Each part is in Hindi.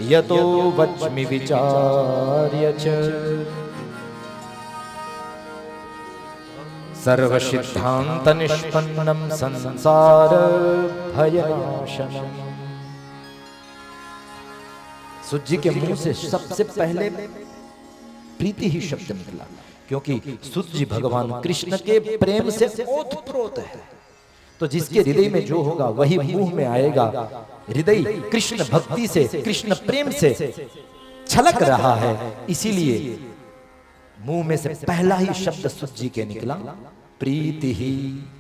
यतो वच्मि विचार्य च सर्वसिद्धांत निष्पन्नं संसार भयनाशनम्। सूत जी के मुंह से सबसे पहले प्रीति ही शब्द निकला, क्योंकि सूत जी भगवान कृष्ण के प्रेम से ओतप्रोत है। तो जिसके हृदय में जो होगा वही मुंह में आएगा। हृदय कृष्ण भक्ति से, कृष्ण प्रेम से छलक रहा है, इसीलिए मुंह में से पहला ही शब्द सूत जी के निकला, प्रीति ही,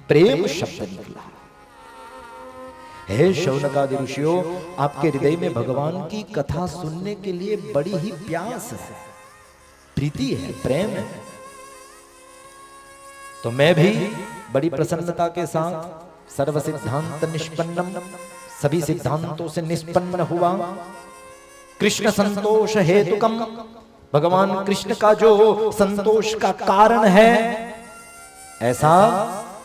प्रेम शब्द निकला। हे शौनकादि ऋषियों, आपके हृदय में भगवान की कथा सुनने के लिए बड़ी ही प्यास है, प्रीति है, प्रेम है। तो मैं भी बड़ी प्रसन्नता के साथ सर्व सिद्धांत निष्पन्नम, सभी सिद्धांतों से निष्पन्न हुआ, कृष्ण संतोष हेतुकम, भगवान कृष्ण का जो संतोष का कारण है, ऐसा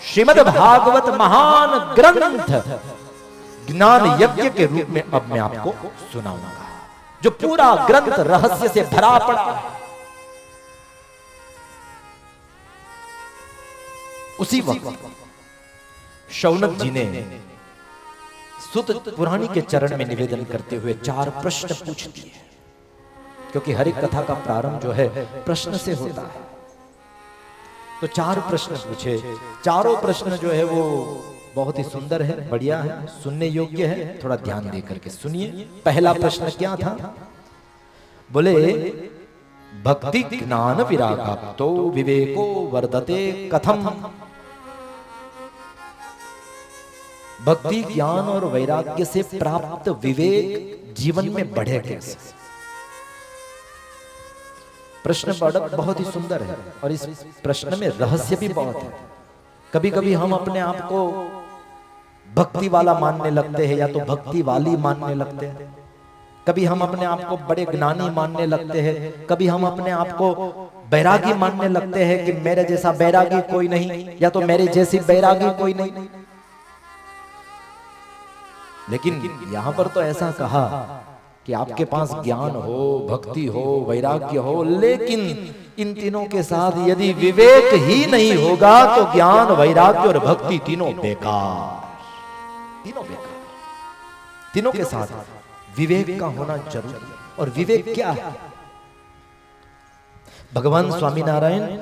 श्रीमद् भागवत महान ग्रंथ ज्ञान यज्ञ के रूप में अब मैं आपको सुनाऊंगा, जो पूरा ग्रंथ रहस्य से भरा पड़ा है। उसी वक्त शौनक जी ने सूत पुराणी के चरण में निवेदन करते हुए 4 प्रश्न पूछ दिए, क्योंकि हर एक कथा का प्रारंभ जो है प्रश्न से होता है। तो 4 प्रश्न पूछे। चारों प्रश्न जो है वो बहुत ही सुंदर है, बढ़िया है, सुनने योग्य है, थोड़ा ध्यान दे करके सुनिए। पहला प्रश्न क्या था? बोले, भक्ति ज्ञान विरागाप्तो विवेको वर्धते कथम, भक्ति ज्ञान और वैराग्य से प्राप्त विवेक जीवन में बढ़े कैसे? प्रश्न बहुत ही सुंदर है और इस प्रश्न में रहस्य भी बहुत है। कभी कभी हम अपने आप को भक्ति वाला मानने लगते हैं या तो भक्ति वाली मानने लगते हैं, कभी हम अपने आप को बड़े ज्ञानी मानने लगते हैं, कभी हम अपने आप को बैरागी मानने लगते हैं कि मेरे जैसा बैरागी कोई नहीं, या तो मेरे जैसी बैरागी कोई नहीं। लेकिन यहां पर तो ऐसा कहा कि आपके पास ज्ञान हो, भक्ति हो, वैराग्य हो, लेकिन इन तीनों के साथ यदि विवेक ही नहीं होगा तो ज्ञान, वैराग्य और भक्ति तीनों बेकार, तीनों बेकार। तीनों के साथ विवेक का होना जरूरी है। और विवेक क्या है? भगवान स्वामीनारायण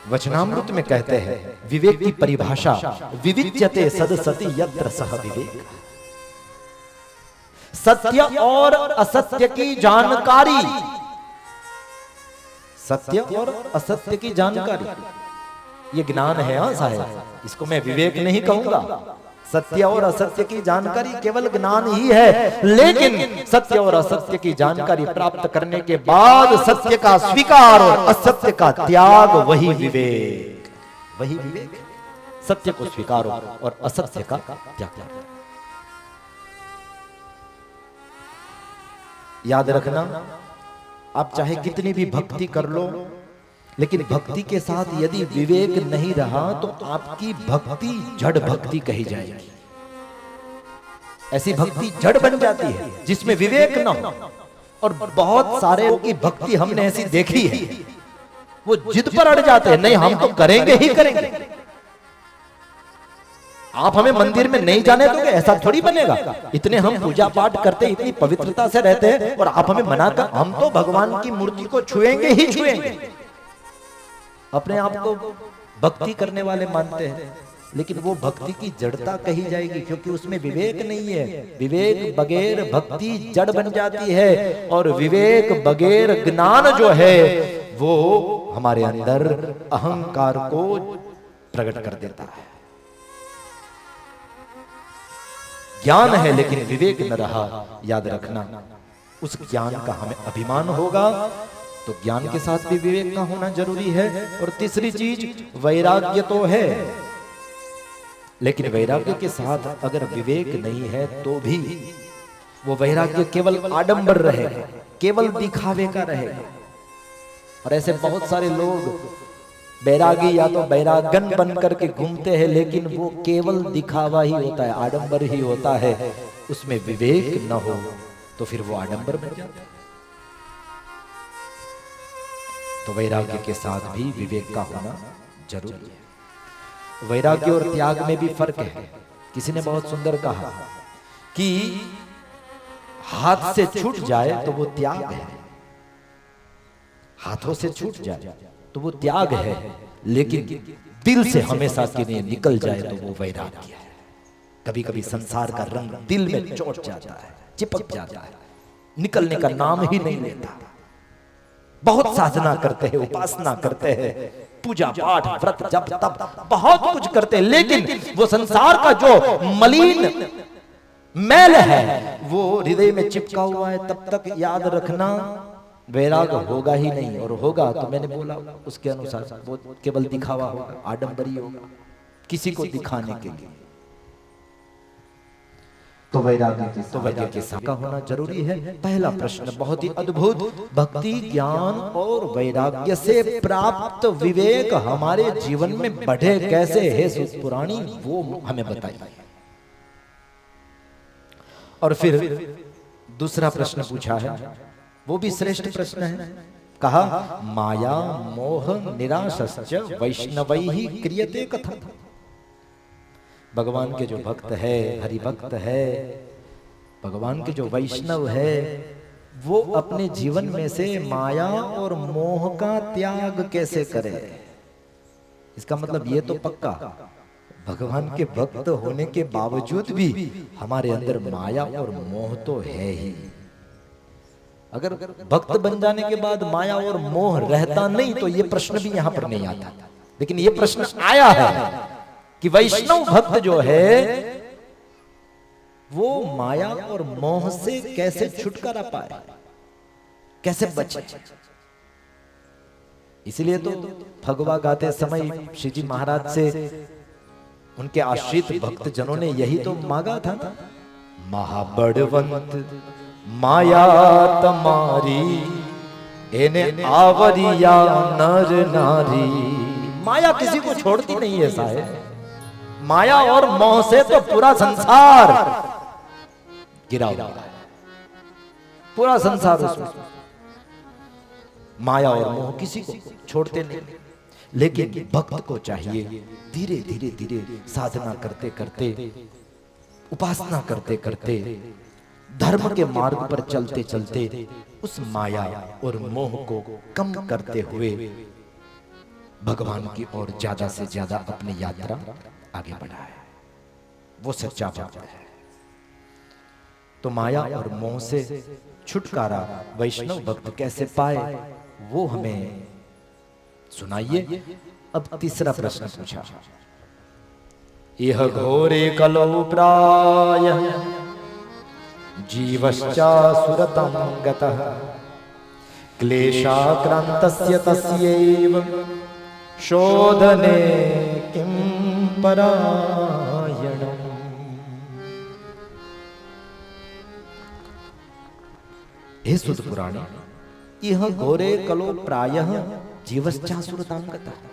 वचनामृत में कहते हैं, विवेक की परिभाषा विविच्यते सदसति यत्र सह विवेक, सत्य और असत्य की जानकारी, सत्य और असत्य की जानकारी, ये ज्ञान है। हाँ साहब, इसको मैं विवेक नहीं कहूंगा। सत्य और असत्य की जानकारी केवल ज्ञान ही है, लेकिन सत्य और असत्य की जानकारी प्राप्त करने के बाद सत्य का स्वीकार और असत्य का त्याग, वही विवेक, वही विवेक। सत्य को स्वीकारो और असत्य का त्याग। याद रखना, आप चाहे कितनी भी भक्ति कर लो, लेकिन भक्ति के साथ यदि विवेक नहीं रहा तो आपकी भक्ति जड़ भक्ति कही जाएगी। ऐसी भक्ति जड़ बन जाती है जिसमें विवेक न हो। और बहुत सारे की भक्ति हमने ऐसी देखी है, वो जिद पर अड़ जाते हैं, नहीं हम तो करेंगे ही करेंगे। आप हमें मंदिर में नहीं जाने दोगे, ऐसा थोड़ी बनेगा। इतने हम पूजा पाठ करते, इतनी पवित्रता से रहते हैं, और आप हमें मना कर, हम तो भगवान की मूर्ति को छुएंगे ही छुएंगे। अपने आप को भक्ति करने वाले मानते हैं, लेकिन वो भक्ति की जड़ता कही जाएगी, क्योंकि उसमें विवेक नहीं है। विवेक बगैर भक्ति जड़ बन जाती है, और विवेक बगैर ज्ञान जो है वो हमारे अंदर अहंकार को प्रकट कर देता है। ज्ञान है लेकिन विवेक न रहा, याद रखना, उस ज्ञान का हमें अभिमान होगा। तो ज्ञान के साथ भी विवेक का होना जरूरी है। और तीसरी चीज वैराग्य तो है, लेकिन वैराग्य के साथ अगर विवेक नहीं है तो भी वो वैराग्य केवल आडंबर रहेगा, केवल दिखावे का रहेगा। और ऐसे बहुत सारे लोग बैरागी या तो बैरागन बन करके घूमते हैं, लेकिन वो केवल दिखावा ही होता है, आडंबर ही होता है, उसमें विवेक न हो। तो फिर वो आडंबर बन जाता है। तो वैराग्य के साथ भी विवेक का होना जरूरी है। वैराग्य और त्याग में भी फर्क है। किसी ने बहुत सुंदर कहा कि हाथ से छूट जाए तो वो त्याग है, हाथों से छूट जाए तो वो त्याग है, लेकिन दिल से हमेशा के लिए निकल जाए तो वो वैराग्य है। कभी कभी संसार का रंग दिल में चोट जाता है, चिपक जाता है, निकलने का नाम ही नहीं लेता। बहुत साधना करते हैं, उपासना करते हैं, पूजा पाठ व्रत जप तप बहुत कुछ करते हैं, लेकिन वो संसार का जो मलिन मैल है वो हृदय में चिपका हुआ है। तब तक याद रखना वैराग्य होगा ही नहीं, और होगा तो मैंने बोला उसके अनुसार वो केवल दिखावा होगा, आडंबरी होगा, किसी को दिखाने के लिए। तो वैराग्य के साथ का होना जरूरी है। पहला प्रश्न बहुत ही अद्भुत, भक्ति ज्ञान और वैराग्य से प्राप्त विवेक हमारे जीवन में बढ़े कैसे है सुत पुराणी, वो हमें बताइए। और फिर दूसरा प्रश्न पूछा है, वो भी श्रेष्ठ प्रश्न है। कहा माया मोह निराशश्च वैष्णवैहि क्रियते कथम। भगवान के जो भक्त है, हरि भक्त है, भगवान के जो वैष्णव है, वो अपने जीवन में से माया और मोह का त्याग कैसे करे। इसका मतलब ये तो पक्का भगवान के भक्त होने के बावजूद भी हमारे अंदर माया और मोह तो है ही। अगर भक्त बन जाने के बाद माया और मोह रहता नहीं तो ये प्रश्न भी यहां पर नहीं आता। लेकिन ये प्रश्न आया है कि वैष्णव भक्त जो है वो माया और मोह से कैसे छुटकारा पाए, कैसे बचे। इसलिए तो भगवा गाते समय श्री जी महाराज से उनके आश्रित भक्त जनों ने यही तो मांगा था, महाबड़वंत माया तमारी एने आवरिया नर नारी। माया किसी को छोड़ती नहीं है साहब, माया और मोह से तो पूरा संसार गिरा हुआ है, पूरा संसार उसमें। माया और मोह किसी को छोड़ते नहीं, लेकिन भक्त को चाहिए धीरे धीरे धीरे साधना करते करते, उपासना करते करते, धर्म के मार्ग पर चलते चलते उस माया और मोह को कम करते हुए भगवान की ओर ज्यादा से ज्यादा अपनी यात्रा आगे बढ़ाए। वो सच्चा भक्त है। तो माया और मोह से छुटकारा वैष्णव भक्त कैसे पाए वो हमें सुनाइए। अब तीसरा प्रश्न पूछा, यह घोरे कलौ प्राय जीवश्चा सुरतं गतः क्लेशाक्रांतस्य तस्यैव शोधने किं परायणम्। हे सुत पुराणे, यह घोरे कलो प्रायः जीवश्चा सुरतां गतः।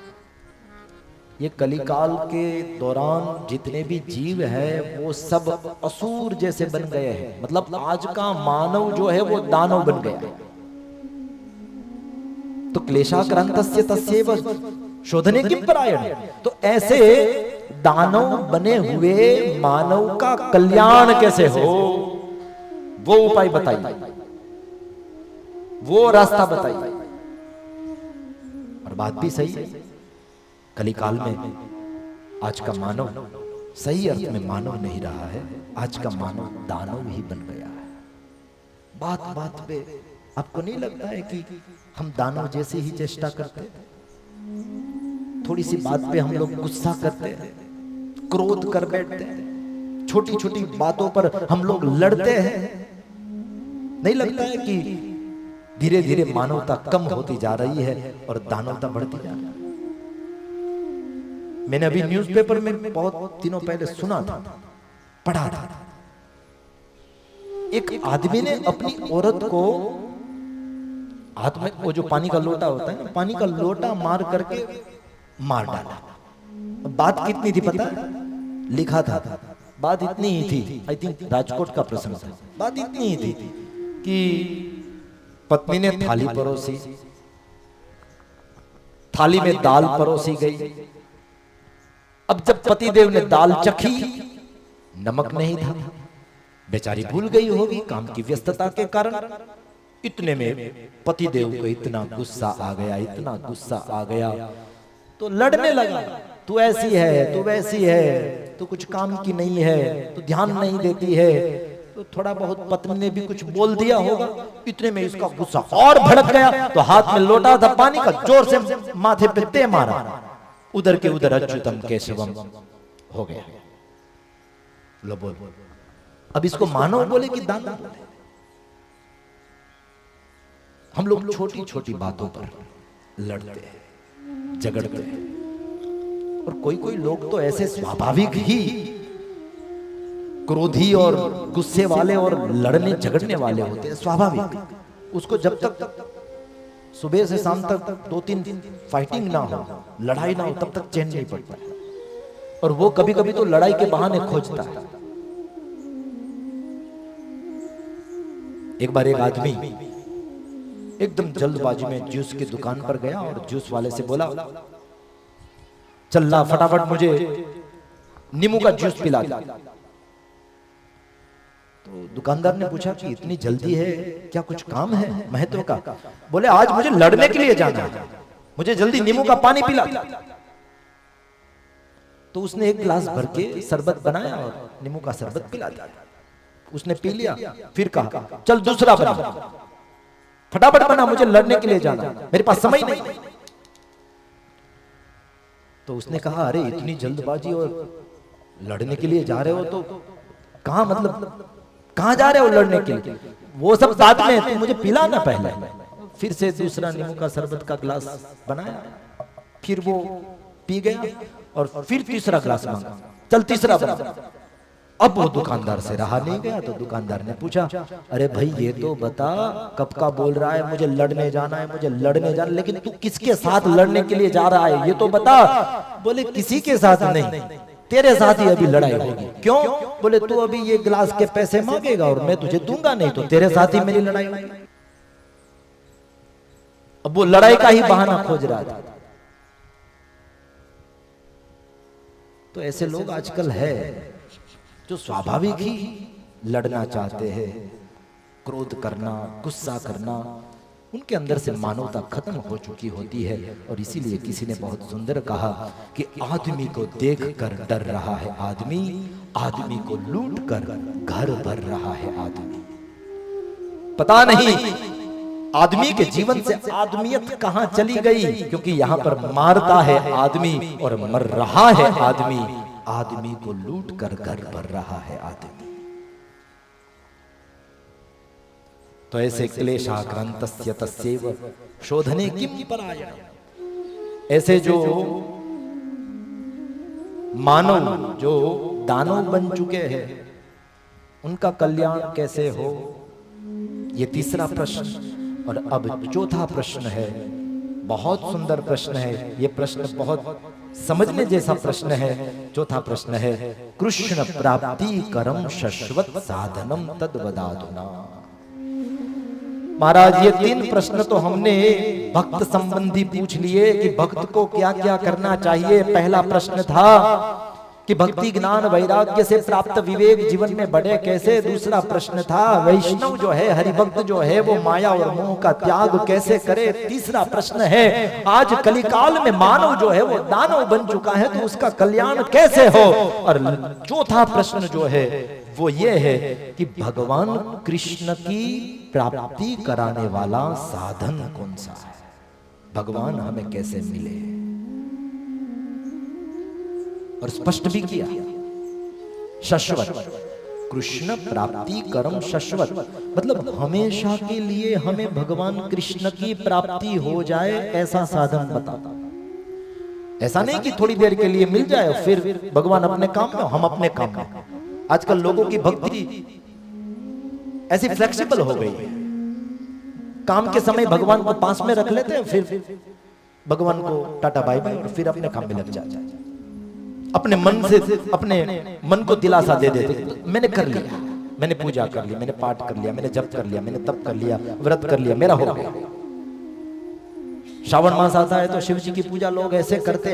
ये कलिकाल के दौरान जितने भी जीव है वो सब असुर जैसे बन गए हैं। मतलब आज का मानव जो है वो दानव बन गया। तो क्लेशाक्रांतस्य तस्यैव शोधने किं परायण। तो ऐसे दानव बने हुए मानव का कल्याण कैसे हो, वो उपाय बताइए, वो रास्ता बताइए। और बात भी सही है, कलिकाल में आज का मानव सही अर्थ में मानव नहीं रहा है, आज का मानव दानव ही बन गया है। बात बात पे आपको नहीं लगता है कि हम दानव जैसे ही चेष्टा करते हैं? थोड़ी सी बात पे हम लोग गुस्सा करते हैं, क्रोध कर बैठते हैं, छोटी छोटी बातों पर हम लोग लड़ते हैं। नहीं लगता है कि धीरे धीरे मानवता कम होती जा रही है और दानवता बढ़ती जा रही है? मैंने अभी न्यूज़पेपर में बहुत दिनों पहले सुना था, पढ़ा था, एक आदमी ने अपनी औरत को हाथ में वो जो पानी का लोटा होता है ना, पानी का लोटा मार करके मार डाला। बात कितनी थी पता है? लिखा था बात इतनी ही थी, आई थिंक राजकोट का प्रसंग था, बात इतनी ही थी कि पत्नी ने थाली परोसी, थाली में दाल परोसी गई। अब जब पतिदेव ने दाल चखी, नमक नहीं था। बेचारी भूल गई होगी काम की व्यस्तता के कारण। इतने में पतिदेव को इतना गुस्सा आ गया, इतना गुस्सा आ गया, तो लड़ने लगा। तू ऐसी है, तू वैसी है, तू कुछ काम की नहीं है, तू ध्यान नहीं देती है। तो थोड़ा बहुत पत्नी ने भी कुछ बोल दिया होगा। इतने में इसका गुस्सा और भड़क गया, तो हाथ में लोटा था पानी का, जोर से माथे पे दे मारा। उधर के उधर अच्युतम केशवम हो गया। लो बोल, अब इसको मानव बोले कि दानव बोले? हम लोग छोटी छोटी बातों पर लड़ते हैं, झगड़ते हैं। और कोई कोई लोग तो ऐसे स्वाभाविक ही क्रोधी और गुस्से वाले और लड़ने झगड़ने वाले होते हैं, स्वाभाविक। उसको जब तक सुबह से शाम तक 2-3 फाइटिंग ना हो, लड़ाई ना हो, तब तक चैन नहीं पड़ता। और वो कभी कभी तो लड़ाई के बहाने खोजता है। एक बार एक आदमी एकदम जल्दबाजी में जूस की दुकान पर गया और जूस वाले से बोला, चल ला फटाफट मुझे नींबू का जूस पिला दे। तो दुकानदार ने पूछा कि इतनी जल्दी है, क्या कुछ काम है महत्व का? बोले आज मुझे लड़ने के लिए जाना है, मुझे जल्दी नींबू का पानी पिला। तो उसने एक गिलास भर के शरबत बनाया और नींबू का शरबत पिला दिया। उसने पी लिया, फिर कहा चल दूसरा बना, फटाफट बना, मुझे लड़ने के लिए जाना, मेरे पास समय नहीं। तो उसने कहा अरे इतनी जल्दबाजी और लड़ने के लिए जा रहे हो तो कहां, मतलब कहां जा रहे हो लड़ने के लिए? वो सब बाद में, तू मुझे पिला ना पहले। फिर से दूसरा नींबू का शरबत का गिलास बनाया, फिर वो पी गया और फिर तीसरा गिलास मांगा, चल तीसरा बना। अब वो दुकानदार से रहा नहीं गया, तो दुकानदार ने पूछा अरे भाई ये तो बता, कब का बोल रहा है मुझे लड़ने जाना है, मुझे लड़ने जाना, लेकिन तू किसके साथ लड़ने के लिए जा रहा है ये तो बता। बोले किसी के साथ नहीं, तेरे साथ ही अभी लड़ाई होगी। क्यों? बोले तू अभी ये गिलास के पैसे मांगेगा और मैं तुझे दूंगा नहीं, तो तेरे साथ ही मेरी लड़ाई होगी। अब वो लड़ाई का ही बहाना खोज रहा था। तो ऐसे लोग आजकल है जो स्वाभाविक ही लड़ना चाहते हैं, क्रोध करना, गुस्सा करना, उनके अंदर से मानवता खत्म हो चुकी होती है। और इसीलिए किसी ने बहुत सुंदर कहा कि आदमी को देखकर डर रहा है आदमी, आदमी को लूट कर घर भर रहा है आदमी। पता नहीं आदमी के जीवन से आदमियत कहां चली गई, क्योंकि यहां पर मारता है आदमी और मर रहा है आदमी, आदमी को लूट कर घर भर रहा है आदमी। तो ऐसे क्लेशाक्रांतस्य तस्यैव शोधने किम परायण, ऐसे जो मानव जो दानव बन चुके हैं उनका कल्याण कैसे हो, ये तीसरा प्रश्न। और अब चौथा प्रश्न है, बहुत सुंदर प्रश्न है ये प्रश्न, बहुत समझने जैसा प्रश्न है। चौथा प्रश्न है कृष्ण प्राप्ति करम शश्वत साधनम तद्वदाधुना। महाराज ये 3 प्रश्न तो हमने भक्त संबंधी पूछ लिए कि भक्त को क्या क्या करना चाहिए। पहला प्रश्न था कि भक्ति ज्ञान वैराग्य से प्राप्त विवेक जीवन में बढ़े कैसे। दूसरा प्रश्न था वैष्णव जो है, हरिभक्त जो है, वो माया और मोह का त्याग कैसे करे। तीसरा प्रश्न है आज कलिकाल में मानव जो है वो दानव बन चुका है, तो उसका कल्याण कैसे हो। और चौथा प्रश्न जो है वो ये है कि भगवान कृष्ण की प्राप्ति कराने वाला साधन कौन सा है, भगवान हमें कैसे मिले। और स्पष्ट भी किया शश्वत, कृष्ण प्राप्ति करम शश्वत, मतलब हमेशा के लिए हमें भगवान कृष्ण की प्राप्ति हो जाए ऐसा साधन बता। ऐसा नहीं कि थोड़ी देर के लिए मिल जाए फिर भगवान अपने काम में, हम अपने काम में। आजकल लोगों की भक्ति ऐसी फ्लेक्सिबल हो गई है, काम के समय भगवान को पास में रख लेते हैं, फिर भगवान को टाटा बाय बाय और फिर अपने काम में लग जाते हैं। अपने मन से अपने मन को दिलासा दे देते मैंने कर लिया, मैंने पूजा कर ली, मैंने पाठ कर लिया, मैंने जप कर लिया, मैंने तप कर लिया, व्रत कर लिया, मेरा हो गया। श्रावण मास आता है तो शिव जी की पूजा लोग ऐसे करते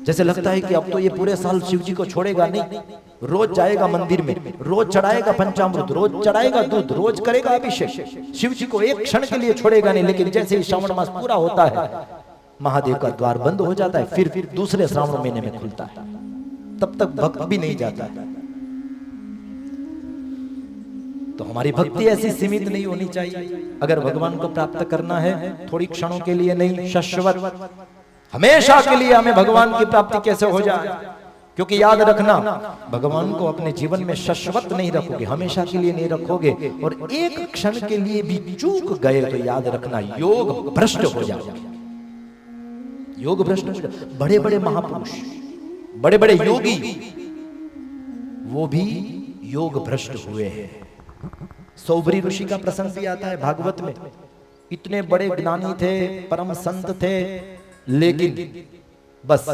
जैसे लगता है कि अब तो ये पूरे साल शिव जी को छोड़ेगा नहीं। रोज जाएगा मंदिर में, रोज चढ़ाएगा पंचामृत, रोज चढ़ाएगा दूध, रोज करेगा अभिषेक, शिव जी को एक क्षण के लिए छोड़ेगा नहीं। लेकिन जैसे ही श्रावण मास पूरा होता है, महादेव का द्वार बंद हो जाता है, फिर दूसरे श्रावण महीने में खुलता है, तब तक भक्त भी नहीं जाता है। तो हमारी भक्ति ऐसी सीमित नहीं होनी चाहिए। अगर भगवान को प्राप्त करना है, थोड़ी क्षणों के लिए नहीं, शाश्वत हमेशा के लिए हमें भगवान की प्राप्ति कैसे हो जाए। क्योंकि याद रखना, भगवान को अपने जीवन में शाश्वत नहीं रखोगे, हमेशा के लिए नहीं रखोगे, और एक क्षण के लिए भी चूक गए तो याद रखना योग भ्रष्ट हो जाओगे। योग भ्रष्ट हो जाए। बड़े बड़े महापुरुष, बड़े बड़े योगी, वो भी योग भ्रष्ट हुए हैं। सौबरी ऋषि का प्रसंग भी आता है भागवत में। इतने बड़े ज्ञानी थे, परम संत थे, लेकिन बस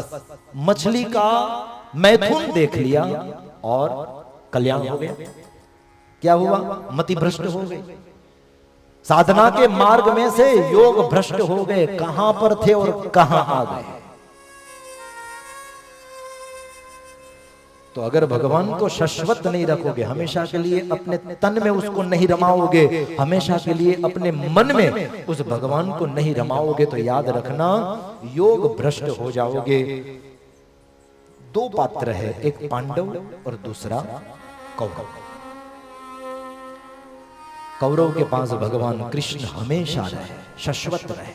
मछली का मैथुन देख लिया और कल्याण हो गया। क्या हुआ? मति भ्रष्ट हो गई। साधना के मार्ग में से योग भ्रष्ट हो गए। कहां पर थे और कहां आ गए। तो अगर भगवान को शाश्वत नहीं रखोगे, हमेशा के लिए अपने तन में उसको नहीं रमाओगे, हमेशा के लिए अपने मन में उस भगवान को नहीं रमाओगे, तो याद रखना योग भ्रष्ट हो जाओगे। दो पात्र है, एक पांडव और दूसरा कौरव। कौरव के पास भगवान कृष्ण हमेशा रहे, शाश्वत रहे,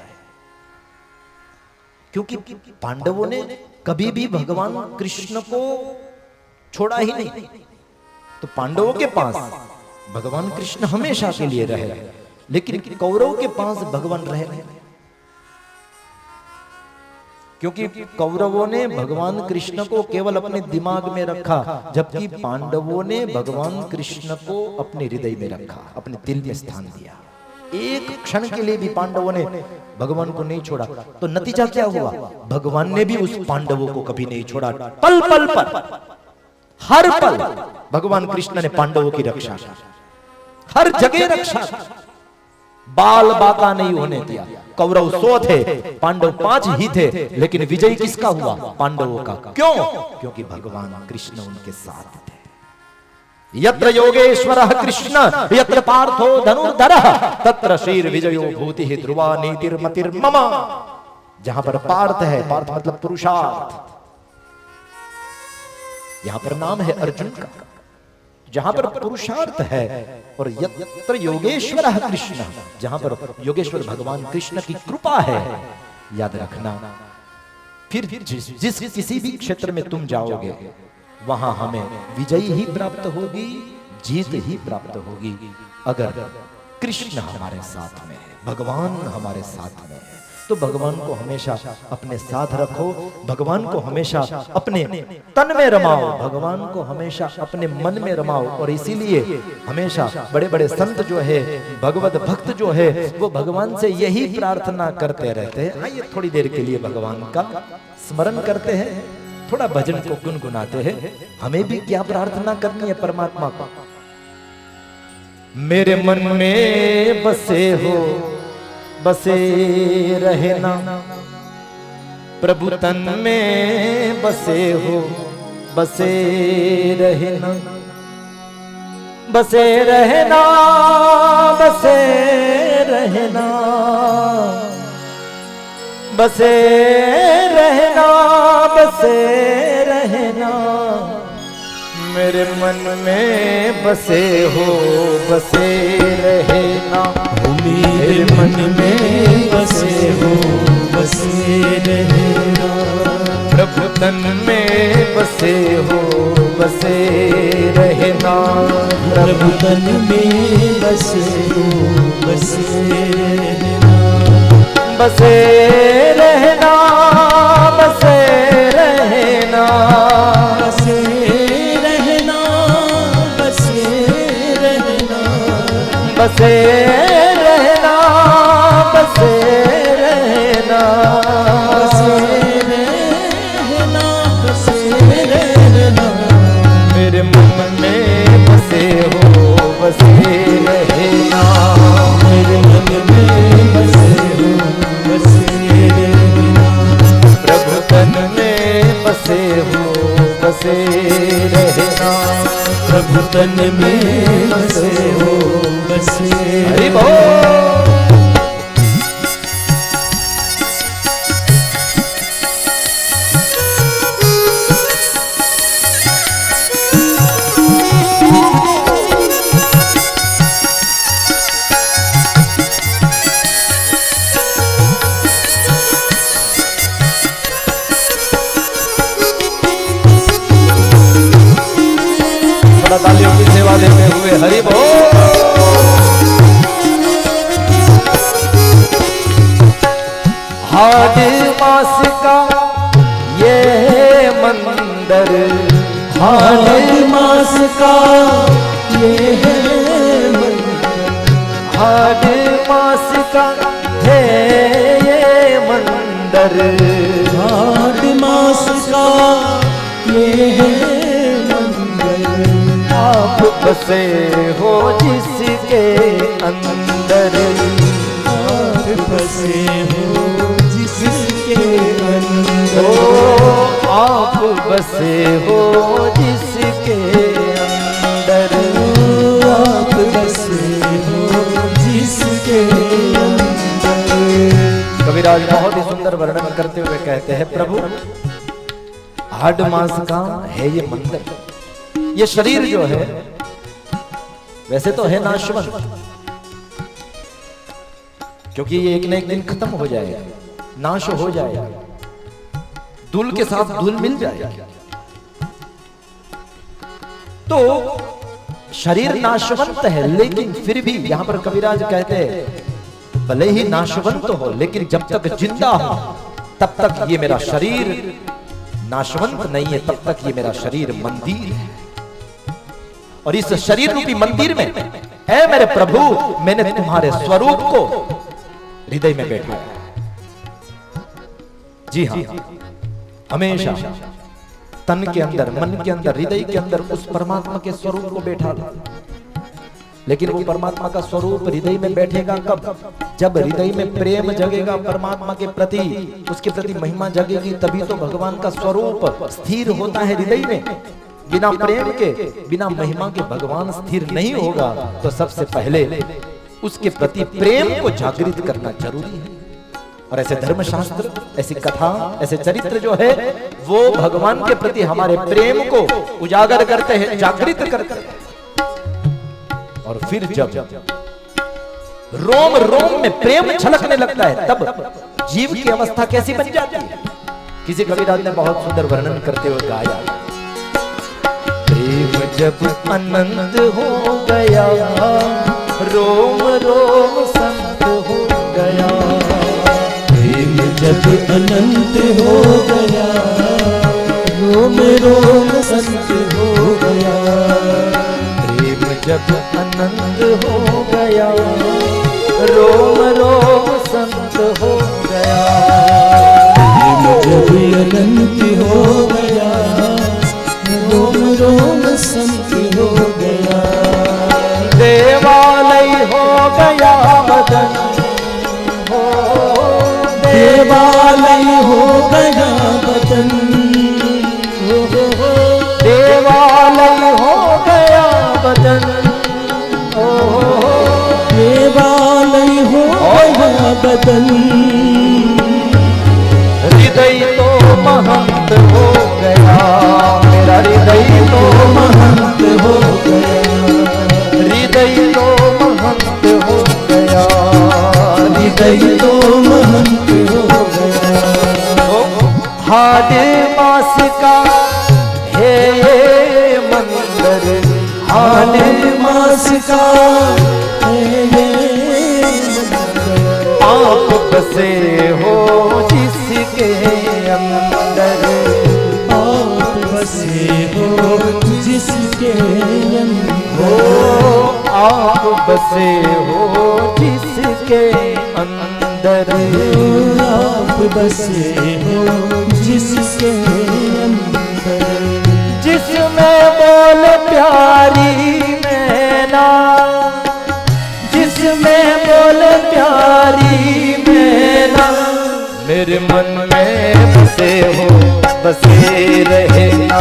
क्योंकि पांडवों ने कभी भी भगवान कृष्ण को छोड़ा ही नहीं। तो पांडवों के पास भगवान कृष्ण हमेशा के लिए रहे, लेकिन कौरव के पास भगवान रहे नहीं, क्योंकि कौरवों ने भगवान कृष्ण को केवल अपने दिमाग में रखा, जबकि पांडवों ने भगवान कृष्ण को अपने हृदय में रखा, अपने दिल में स्थान दिया। एक क्षण के लिए भी पांडवों ने भगवान को नहीं छोड़ा। तो नतीजा क्या हुआ? भगवान ने भी उस पांडवों को कभी नहीं छोड़ा। पल पल पर, हर पल भगवान कृष्ण ने पांडवों की रक्षा की, हर जगह रक्षा की, बाल बाका नहीं होने दिया। कौरव 100 थे, पांडव 5 ही थे, लेकिन विजय किसका हुआ? पांडवों का। क्यों? क्योंकि भगवान कृष्ण उनके साथ थे। यत्र योगेश्वरः कृष्ण यत्र पार्थो धनुर्धरः तत्र श्रीर विजयो भूतिः ध्रुवा नीतिर्मतिर्मम। जहां पर पार्थ है, पार्थ मतलब पुरुषार्थ, यहां पर नाम है अर्जुन का। जहां पर पुरुषार्थ है, और यत्र योगेश्वरः कृष्ण, जहां पर योगेश्वर भगवान कृष्ण की कृपा है, याद रखना फिर जिस किसी भी क्षेत्र में तुम जाओगे, वहां हमें विजय ही प्राप्त होगी, जीत ही प्राप्त होगी, अगर कृष्ण हमारे साथ में है, भगवान हमारे साथ में है। तो भगवान को हमेशा अपने साथ रखो, भगवान को हमेशा अपने तन में रमाओ, भगवान को हमेशा अपने मन में रमाओ। और इसीलिए हमेशा बड़े बड़े संत जो है, भगवत भक्त जो है, वो भगवान से यही प्रार्थना करते रहते हैं। आइए थोड़ी देर के लिए भगवान का स्मरण करते हैं, थोड़ा भजन को गुनगुनाते हैं। हमें भी क्या प्रार्थना करनी है परमात्मा को? मेरे मन में बसे हो, बसे रहना, प्रभु तन में बसे हो, बसे रहना, बसे रहना, बसे रहना, बसे रहना, बसे रहना, मेरे मन में बसे हो, बसे रहना, मेरे मन में बसे हो, बसे रहना, प्रभु तन में बसे हो, बसे रहना, प्रभु तन में बसे हो, बसे रहना, बसे रहना, बसे रहना, बसे रहना, बसे रहना, बसे रहना, बसे रहना, बसे रहना, बसे रहना, मेरे मन में बदन में बसे हो बसे। हरि बोल। तालियों की सेवा देते हुए हरि बोल। हाड मास का ये मंदिर, हाड मास का ये मंदिर, हाड मास का है ये मंदिर, हाड मास का ये आप बसे हो जिसके अंदर, आप बसे हो जिसके अंदर, आप बसे हो जिसके अंदर, आप बसे हो जिसके अंदर। कविराज बहुत ही सुंदर वर्णन करते हुए कहते हैं, प्रभु हाड मांस का है ये मंदिर, ये शरीर जो है वैसे तो है नाशवंत, क्योंकि ये एक न एक दिन खत्म हो जाएगा, नाश हो जाएगा, धूल के साथ धूल मिल जाएगा। तो शरीर नाशवंत है, लेकिन फिर भी यहां पर कविराज कहते हैं भले ही नाशवंत हो, लेकिन जब तक जिंदा हो तब तक ये मेरा शरीर नाशवंत नहीं है, तब तक ये मेरा शरीर मंदिर है। और इस शरीर रूपी मंदिर में है मेरे प्रभु, मैंने तुम्हारे स्वरूप को हृदय में बैठाया। जी हाँ, हमेशा तन के अंदर, मन के अंदर, हृदय के अंदर उस परमात्मा के स्वरूप को बैठा दे। लेकिन वो परमात्मा का स्वरूप हृदय में बैठेगा कब? जब हृदय में प्रेम जगेगा परमात्मा के प्रति, उसके प्रति महिमा जगेगी, तभी तो भगवान का स्वरूप स्थिर होता है हृदय में। बिना प्रेम के, बिना महिमा के भगवान स्थिर नहीं होगा। तो सबसे पहले उसके प्रति प्रेम को जागृत करना जरूरी है। और ऐसे धर्मशास्त्र, ऐसी कथा, ऐसे चरित्र जो है वो भगवान के प्रति हमारे प्रेम को उजागर करते हैं, जागृत करते हैं। और फिर जब रोम रोम में प्रेम छलकने लगता है, तब जीव की अवस्था कैसी बन जाती है। किसी कविराज ने बहुत सुंदर वर्णन करते हुए गाया, प्रेम जब अनंत हो गया, रोम रोम संत हो गया। प्रेम जब अनंत हो गया, रोम रोम संत हो गया। प्रेम जब अनंत हो गया, रोम रोम संत हो गया। प्रेम जब अनंत हो गया, रोम रोम संत हो गया। देवालय हो गया बदन, हो देवालय हो गया बदन, देवालय हो गया बदन, देवालय हो गया बदन। हृदय तो महंत हो गया, मेरा हृदय तो महंत हो गया, हृदय तो महंत हो गया, हृदय तो महंत हो गया। हाड मास का है ये मंदिर, हाड मास का है ये मंदिर। आप बसे हो जिसके अंदर, आप बसे हो जिसके अंदर, आप बसे हो जिसके अंदर, आप बसे हो जिसके अंदर। जिसमें बोल प्यारी मैना, जिसमें बोल प्यारी मैना, मेरे मन में बसे हो, बसे रहना,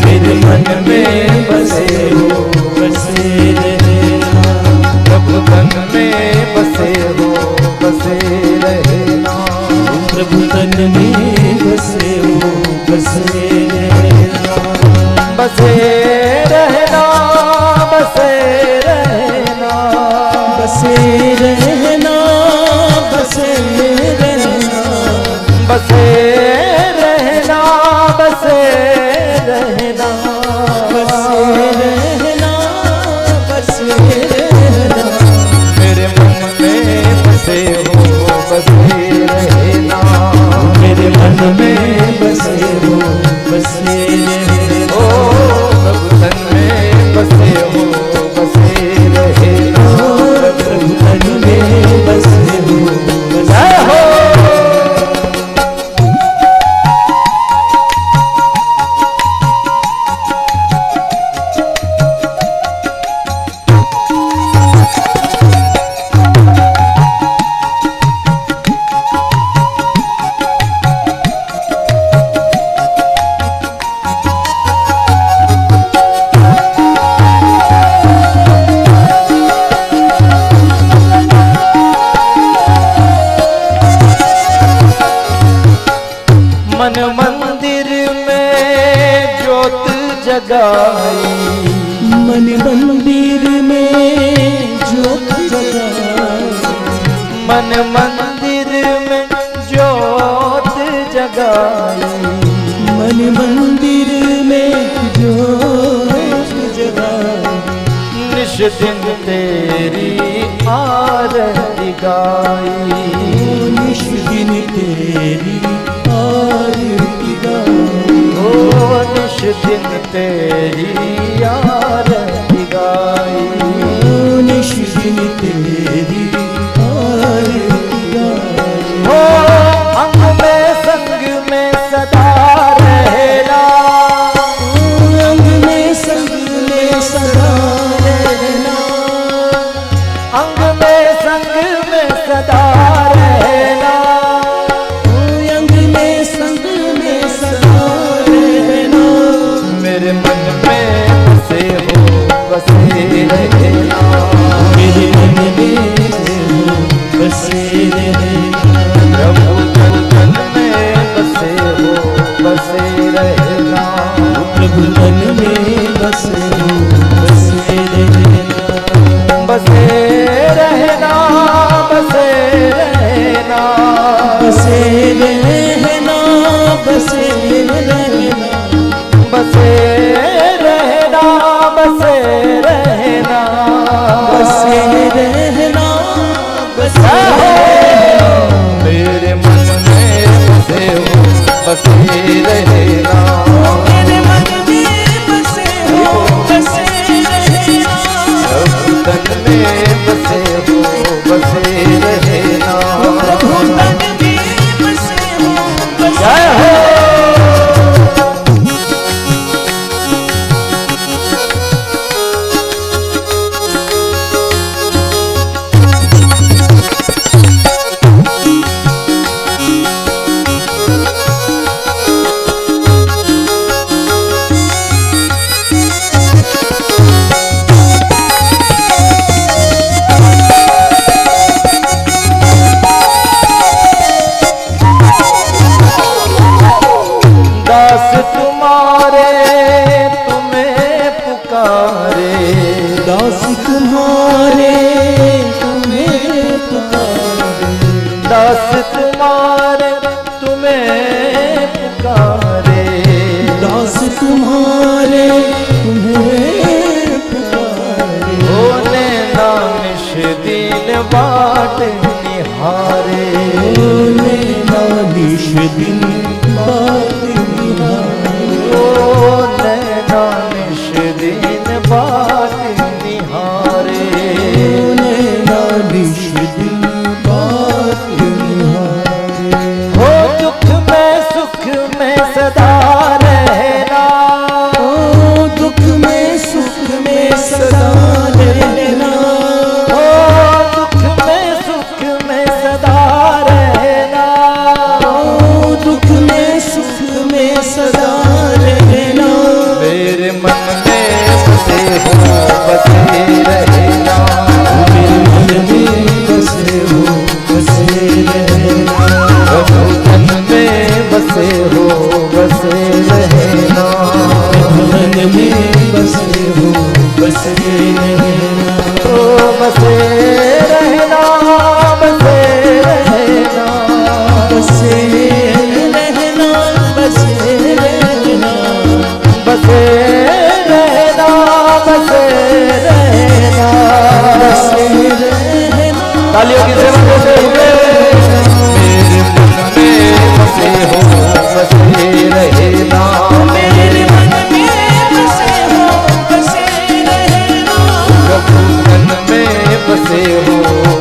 मेरे मन में बसे हो, बसे रहना, प्रभु तन में बसे हो बसे रहना, प्रभु तन में बसे हो बसे रहना, बसे रहना बसे रहना, बसे रहना बसे रहना, बसे रहना बसे रहना, बसे रहना बसे रहना, मेरे मन में बसे हो बसे रहना, मेरे मन में बसे हो बसे रहना, ओ प्रभु तन में बसे हो बसे रहना, प्रभु तन में बसे हो बसे जय हो। मन मंदिर में ज्योत जगाई, मन मंदिर में ज्योत जगाई, मन मंदिर में ज्योत जगाई, मन मंदिर में ज्योत जगाई, निश दिन तेरी आरती गाई, निश दिन तेरी आरती गाई, ओ निश दिन तेरी आरती गाई, निश दिन तेरी आरती गाई, हो अंग में संग में सदा रहना, अंग में संग में सदा रहना, अंग में संग में सदा रहना, अंग में संग में सदा रहना, मेरे मन में बसे हो बसे रहना, मेरे मन में हो बसे रहना, प्रभु तन में बसे हो बसे रहना, प्रभु तन में बसे हो बसे रहना, बसे रहना बसे रहना, बसे रहना बसे रहना, बसे रहना बसे रहना, बसे रहना बसे हो मेरे मन में बसे हो बसे रहना, मेरे मन में बसे हो बसे रहना, प्रभु तन में बसे हो बसे रहना, प्रभु तन में बसे हो बसे जय हो। दास तुम्हारे तुम्हें पुकारे, दास तुम्हारे तुम्हें पुकारे, दास तुम्हारे तुम्हें पुकारे, दास तुम्हारे तुम्हें पुकारे, होने नानिश दिन बाट निहारे, बोले नानिश दिन बात निहारे, होने नानिश दिन बाट निहारे, बोले नानिश दिन बात निहारे, हो दुख में सुख में सदा रहना, ओ दुख में सुख में सदा रहना, हो दुख में सुख में सदा रहना, ओ दुख तालियों की सेवा देते हुए मेरे मन में बसे हो बसे रहना, मेरे मन में बसे हो बसे रहना, प्रभु तन में बसे हो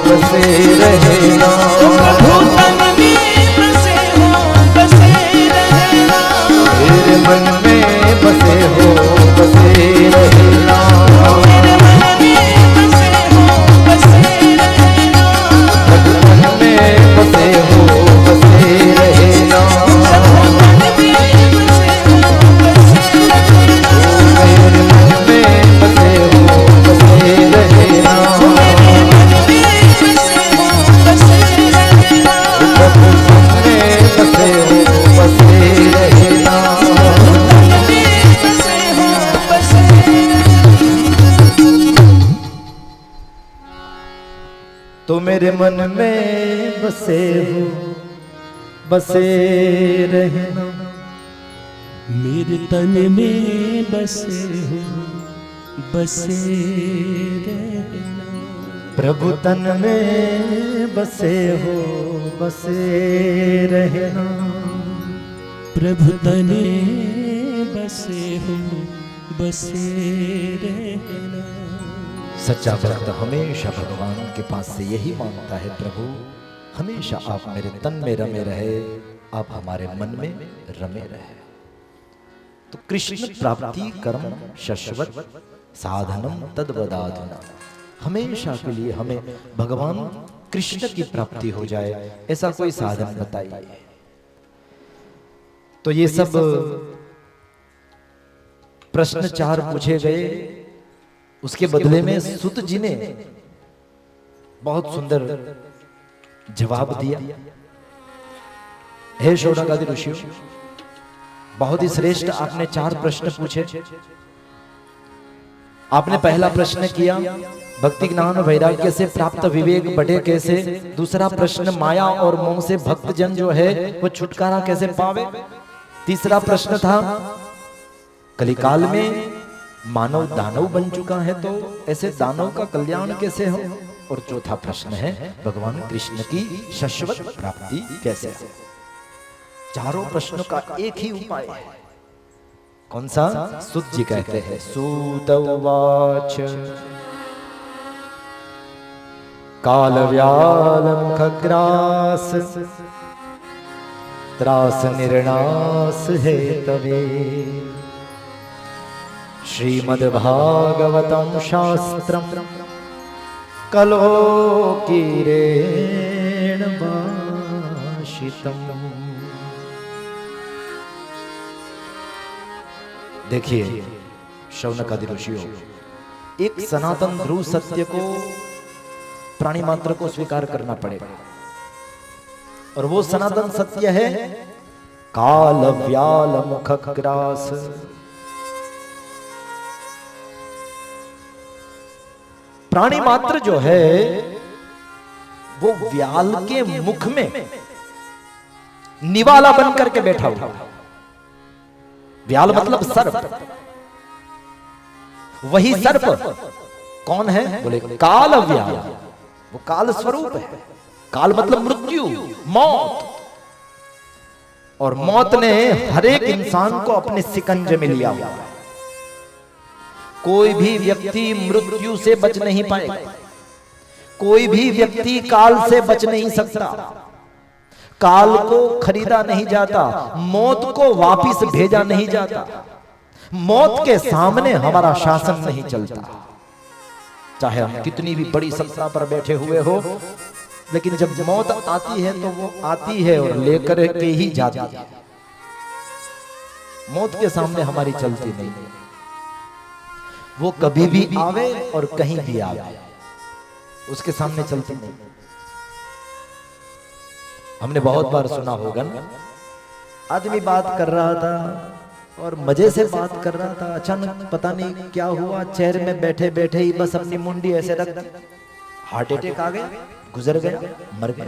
बसे रहना, प्रभु तन में बसे हो बसे रहना, मेरे मन में बसे हो बसे रहना, मेरे मन में बसे हो बसे रहना, प्रभु तन में बसे हो बसे रहना, प्रभु तन में बसे हो बसे रहना, मेरे मन में बसे हो बसे रहना, मेरे मन में बसे हो बसे रहना, प्रभु तन में बसे हो बसे रहना, तन में बसे हो बसे तो मेरे मन में बसे हो बसे रहना, मेरे तन में बसे हो बसे रहना, प्रभु तन में बसे हो बसे रहना, प्रभु तन में बसे हो बसे रहना। सच्चा भक्त हमेशा भगवान के पास से यही मांगता है, प्रभु हमेशा आप मेरे तन में रमे रहे, आप हमारे मन में रमे रहे। तो कृष्ण प्राप्ति कर्म शश्वत साधनम तद्वदाधुना, हमेशा के लिए हमें भगवान कृष्ण की प्राप्ति हो जाए, ऐसा कोई साधन बताइए। तो ये सब प्रश्न 4 पूछे गए, उसके बदले में सुत जी ने बहुत सुंदर जवाब दिया। हे शौनकादि ऋषियों, बहुत ही श्रेष्ठ आपने 4 प्रश्न पूछे। आपने पहला प्रश्न किया भक्ति ज्ञान वैराग्य से प्राप्त विवेक बढ़े कैसे, दूसरा प्रश्न माया और मोह से भक्त जन जो है वो छुटकारा कैसे पावे, तीसरा प्रश्न था कलिकाल में मानव दानव बन चुका है तो ऐसे दानव का कल्याण कैसे हो, और चौथा प्रश्न है भगवान कृष्ण की शाश्वत प्राप्ति कैसे हो। चारों प्रश्नों का एक ही उपाय है, कौन सा? सुत जी कहते हैं, सूत उवाच काल व्याल मुखग्रास त्रास निर्णास है तवे, श्रीमद्भागवतं शास्त्रम कलोकीरेण भाषितम्। देखिए शौनकादि ऋषियों, एक सनातन ध्रुव सत्य को प्राणी मात्र को स्वीकार करना पड़ेगा, और वो सनातन सत्य है काल व्याल मुखग्रास। प्राणी मात्र जो है वो व्याल के मुख में निवाला बन करके बैठा हुआ। व्याल मतलब सर्प, वही सर्प कौन है? बोले काल व्याल, वो काल स्वरूप है। काल मतलब मृत्यु, मौत, और मौत ने हर एक इंसान को अपने सिकंजे में लिया हुआ है। कोई भी व्यक्ति मृत्यु से बच नहीं पाएगा, कोई भी व्यक्ति काल से बच नहीं सकता। काल को खरीदा नहीं जाता, मौत को वापिस भेजा नहीं जाता, मौत के सामने हमारा शासन नहीं चलता। चाहे हम कितनी भी बड़ी सत्ता पर बैठे हुए हो, लेकिन जब मौत आती है तो वो आती है और लेकर के ही जाती है। मौत के सामने हमारी चलती नहीं है, वो कभी भी आवे और कहीं भी आवे, उसके सामने चलती नहीं। हमने बहुत बार सुना होगा ना, आदमी बात कर रहा था और मजे से बात कर रहा था, अचानक पता नहीं क्या हुआ, चेयर में बैठे बैठे ही बस अपनी मुंडी ऐसे रख दी, हार्ट अटैक आ गया, गुजर गया, मर गया।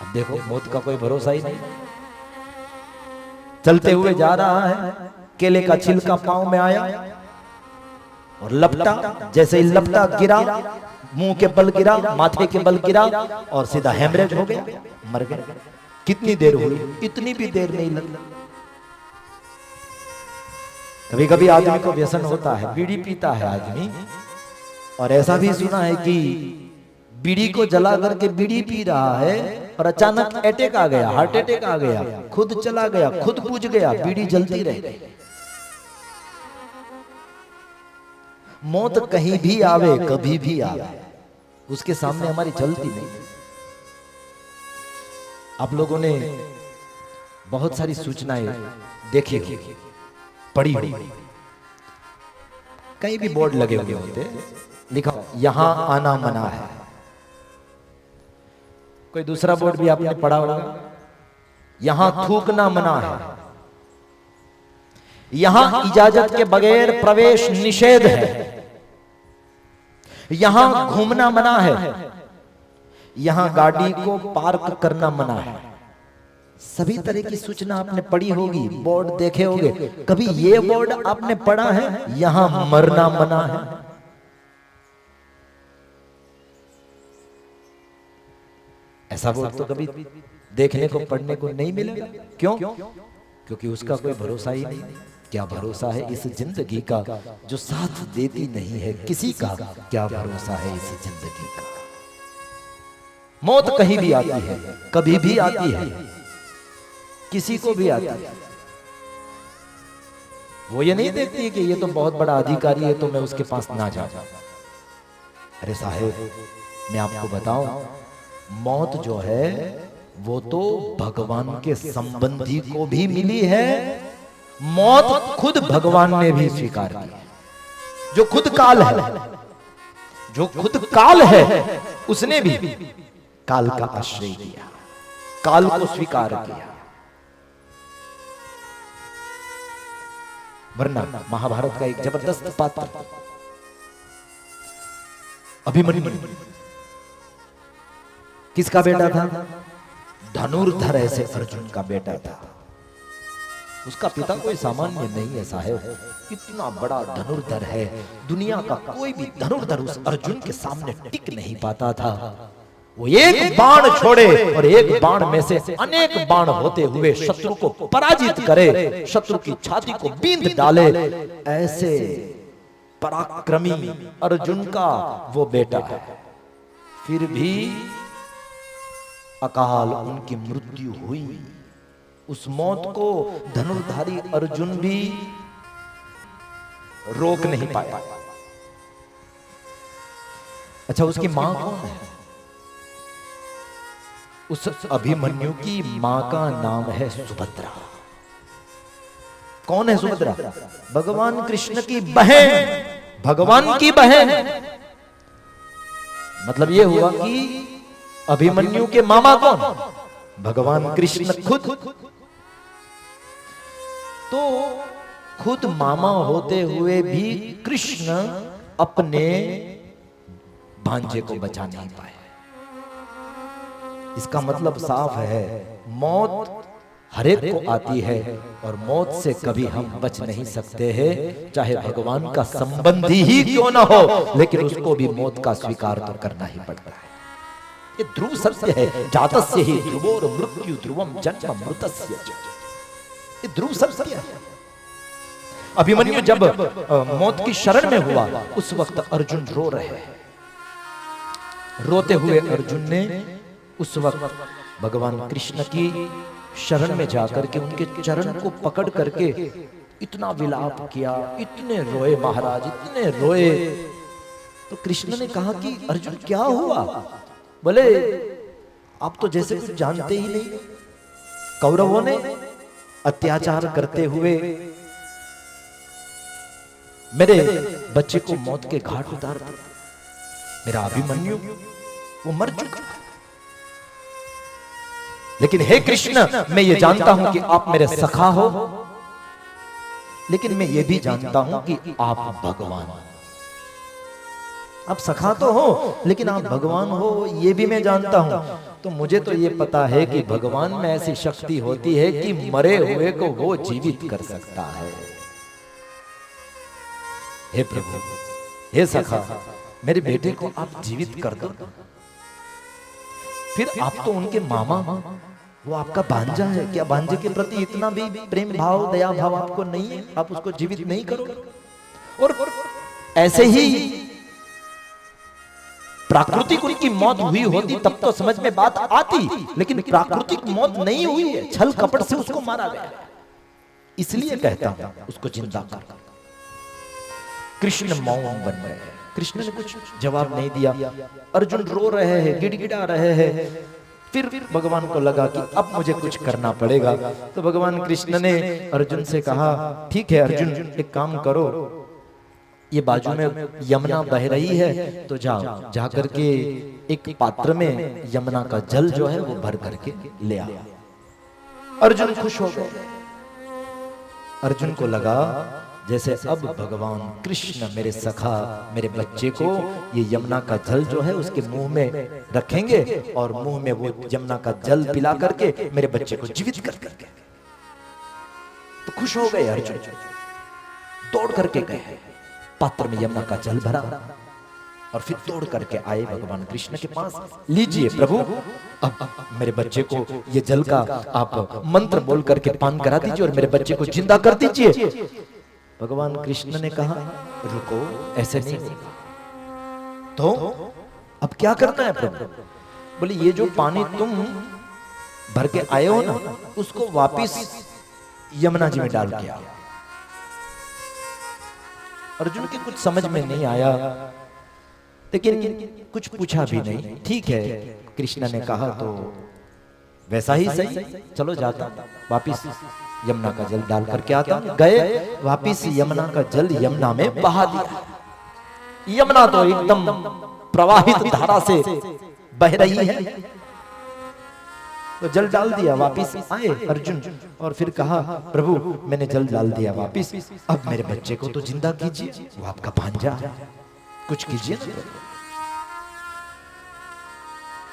अब देखो मौत का कोई भरोसा ही नहीं। चलते हुए जा रहा है, केले का छिलका पांव में आया और लपटा, जैसे ही लपटा गिरा, मुंह के बल गिरा, माथे के बल गिरा और सीधा हेमरेज हो गया, मर गया। कितनी देर हुई? इतनी भी देर नहीं लगी। कभी कभी आदमी को व्यसन होता है, बीड़ी पीता है आदमी, और ऐसा भी सुना है कि बीड़ी को जला करके बीड़ी पी रहा है और अचानक अटैक आ गया, हार्ट अटैक आ गया, खुद चला गया, खुद बुझ गया, बीड़ी जलती रह गई। मौत कहीं भी आवे, कभी भी आवे, उसके सामने हमारी चलती नहीं। आप लोगों ने बहुत सारी सूचनाएं देखी होगी, पढ़ी होगी, कहीं भी बोर्ड लगे हुए होते, लिखा यहां आना मना है। कोई दूसरा बोर्ड भी आपने पढ़ा होगा, यहां थूकना मना है, यहां इजाजत के बगैर प्रवेश निषेध है, यहां घूमना मना है, यहां गाड़ी को पार्क करना मना है। सभी तरह की सूचना आपने पढ़ी होगी, बोर्ड देखे होंगे। कभी ये बोर्ड आपने पढ़ा है, यहां मरना मना है? ऐसा बोर्ड तो कभी देखने को, पढ़ने को नहीं मिलेगा। क्यों? क्योंकि उसका कोई भरोसा ही नहीं। क्या भरोसा है इस जिंदगी का जो साथ देती नहीं है किसी का? क्या भरोसा है इस जिंदगी का? मौत कहीं भी आती है, कभी भी आती है, किसी को भी आती है। वो ये नहीं देखती है कि ये तो बहुत बड़ा अधिकारी है तो मैं उसके पास ना जाऊं। अरे साहेब, मैं आपको बताऊं, मौत जो है वो तो भगवान के संबंधी को भी मिली है। मौत खुद भगवान ने भी स्वीकार की है। जो खुद काल है, जो खुद काल है, उसने भी काल का आश्रय किया, काल को स्वीकार किया। वरना महाभारत का एक जबरदस्त पात्र अभिमन्यु किसका बेटा था? धनुर्धर ऐसे अर्जुन का बेटा था। उसका पिता कोई सामान्य नहीं है साहब, इतना बड़ा धनुर्धर है, दुनिया का कोई भी धनुर्धर उस अर्जुन के सामने टिक नहीं पाता था। वो एक बाण छोड़े और एक बाण में से अनेक बाण होते हुए शत्रु को पराजित करे, शत्रु की छाती को बींध डाले, ऐसे पराक्रमी अर्जुन का वो बेटा है। फिर भी अकाल उनकी मृत्यु हुई। उस मौत को धनुर्धारी अर्जुन भी रोक नहीं पाया। अच्छा, उसकी मां कौन है? उस अभिमन्यु की मां का नाम है सुभद्रा। कौन है सुभद्रा? भगवान कृष्ण की बहन, भगवान की बहन। मतलब यह हुआ कि अभिमन्यु के मामा कौन? भगवान कृष्ण खुद। तो खुद मामा होते हुए भी कृष्ण अपने भांजे को बचा नहीं पाए। इसका मतलब साफ है, मौत हरेक को आती है और मौत से कभी हम बच नहीं सकते हैं, चाहे भगवान का संबंधी ही क्यों ना हो, लेकिन उसको भी मौत का स्वीकार तो करना ही पड़ता है। ये ध्रुव सत्य है, जातस्य ही ध्रुवोर मृत्यु ध्रुवम जन्म मृतस्य। ये ध्रुव सत्य है। अभिमन्यु जब मौत की शरण में हुआ, उस वक्त अर्जुन रो रहे हैं। रोते हुए अर्जुन ने उस वक्त भगवान कृष्ण की शरण में जाकर के उनके चरण को पकड़ करके इतना विलाप किया, इतने रोए महाराज, इतने रोए। तो कृष्ण ने कहा कि अर्जुन क्या हुआ? बोले आप तो जैसे कुछ जानते ही नहीं। कौरवों ने अत्याचार करते हुए मेरे बच्चे को मौत के घाट उतार दिया। मेरा अभिमन्यु वो मर चुका। लेकिन हे कृष्ण, मैं ये जानता हूं कि आप मेरे सखा हो, लेकिन मैं ये भी जानता हूं कि आप भगवान। आप सखा तो हो लेकिन आप भगवान हो, ये भी मैं जानता हूं। तो मुझे तो ये पता है कि भगवान में ऐसी शक्ति होती है कि मरे हुए को वो जीवित कर सकता है। हे प्रभु, हे सखा, मेरे बेटे को आप जीवित कर दो। फिर आप तो उनके मामा, वो आपका भांजा है, क्या भांजे के प्रति इतना भी प्रेम भाव दया भाव आपको नहीं है? आप उसको जीवित नहीं करो। और ऐसे ही प्राकृतिक उनकी मौत हुई होती तब तो समझ में बात आती, लेकिन प्राकृतिक मौत नहीं हुई है, छल कपट से उसको मारा गया। इसलिए कहता हूं उसको जिंदा कर। कृष्ण मौन बन गए। कृष्ण ने कुछ जवाब नहीं दिया। अर्जुन रो रहे हैं, गिड़गिड़ा रहे हैं। फिर भगवान को लगा कि अब मुझे कुछ करना पड़ेगा। तो भगवान कृष्ण ने अर्जुन से कहा, ठीक है अर्जुन, एक काम करो, ये बाजू में यमुना बह रही है, तो जाओ, जा करके एक पात्र में यमुना का जल जो है वो भर करके ले आओ। अर्जुन खुश हो गए। अर्जुन को लगा जैसे अब भगवान कृष्ण मेरे सखा, मेरे बच्चे को ये यमुना का जल जो है उसके मुंह में रखेंगे और मुंह में वो यमुना का जल पिला करके मेरे बच्चे को जीवित कर करके। तो खुश हो गए अर्जुन, दौड़ करके गए, पात्र में यमुना का जल भरा और फिर दौड़ करके आए भगवान कृष्ण के पास। लीजिए प्रभु, अब मेरे बच्चे को ये जल का आप मंत्र बोल करके पान करा दीजिए और मेरे बच्चे को जिंदा कर दीजिए। भगवान कृष्ण ने कहा, रुको, ऐसे नहीं, तो अब क्या करना है प्रभु? बोले, ये जो पानी तुम भर के आए हो ना, उसको वापिस यमुना जी में डाल के आओ। अर्जुन के कुछ समझ में नहीं आया, लेकिन कुछ पूछा भी नहीं। ठीक है, कृष्ण ने कहा तो वैसा ही सही, चलो जाता, वापिस यमुना का जल डाल करके आता। गए, वापिस यमुना का जल यमुना में बहा दिया। यमुना तो एकदम प्रवाहित धारा से बह रही है, तो जल डाल दिया। वापिस आए अर्जुन और फिर कहा, प्रभु मैंने जल डाल दिया वापिस, अब मेरे बच्चे को तो जिंदा कीजिए, वो आपका भांजा है, कुछ कीजिए।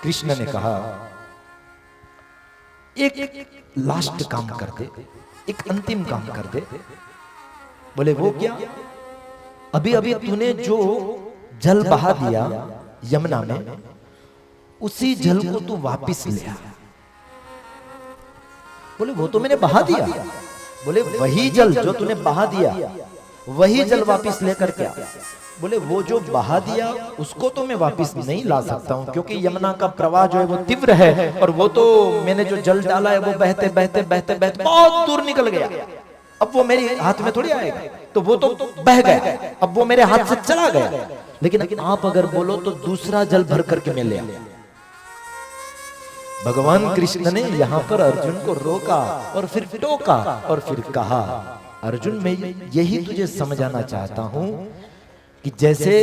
कृष्ण ने कहा, एक लास्ट काम कर दे, एक अंतिम काम कर दे। बोले, वो क्या? अभी अभी तूने जो जल बहा दिया यमुना में, उसी जल को तू वापिस ले आ। बोले, वो तो मैंने बहा दिया। बोले, वही जल जो तूने बहा दिया, वही जल वापिस लेकर के आ। बोले, वो जो बहा दिया उसको तो मैं वापिस नहीं ला सकता हूं, क्योंकि यमुना का प्रवाह जो है वो तीव्र है, और वो तो मैंने जो जल डाला है वो बहते बहते बहते बहते बहुत दूर निकल गया। अब वो मेरे हाथ में थोड़ी आएगा, तो वो तो बह गया, अब वो मेरे हाथ से चला गया। लेकिन आप अगर बोलो तो दूसरा जल भर करके मैं ले आऊं। भगवान कृष्ण ने यहां पर अर्जुन को रोका और फिर टोका और फिर कहा, अर्जुन मैं यही तुझे समझाना चाहता हूं कि जैसे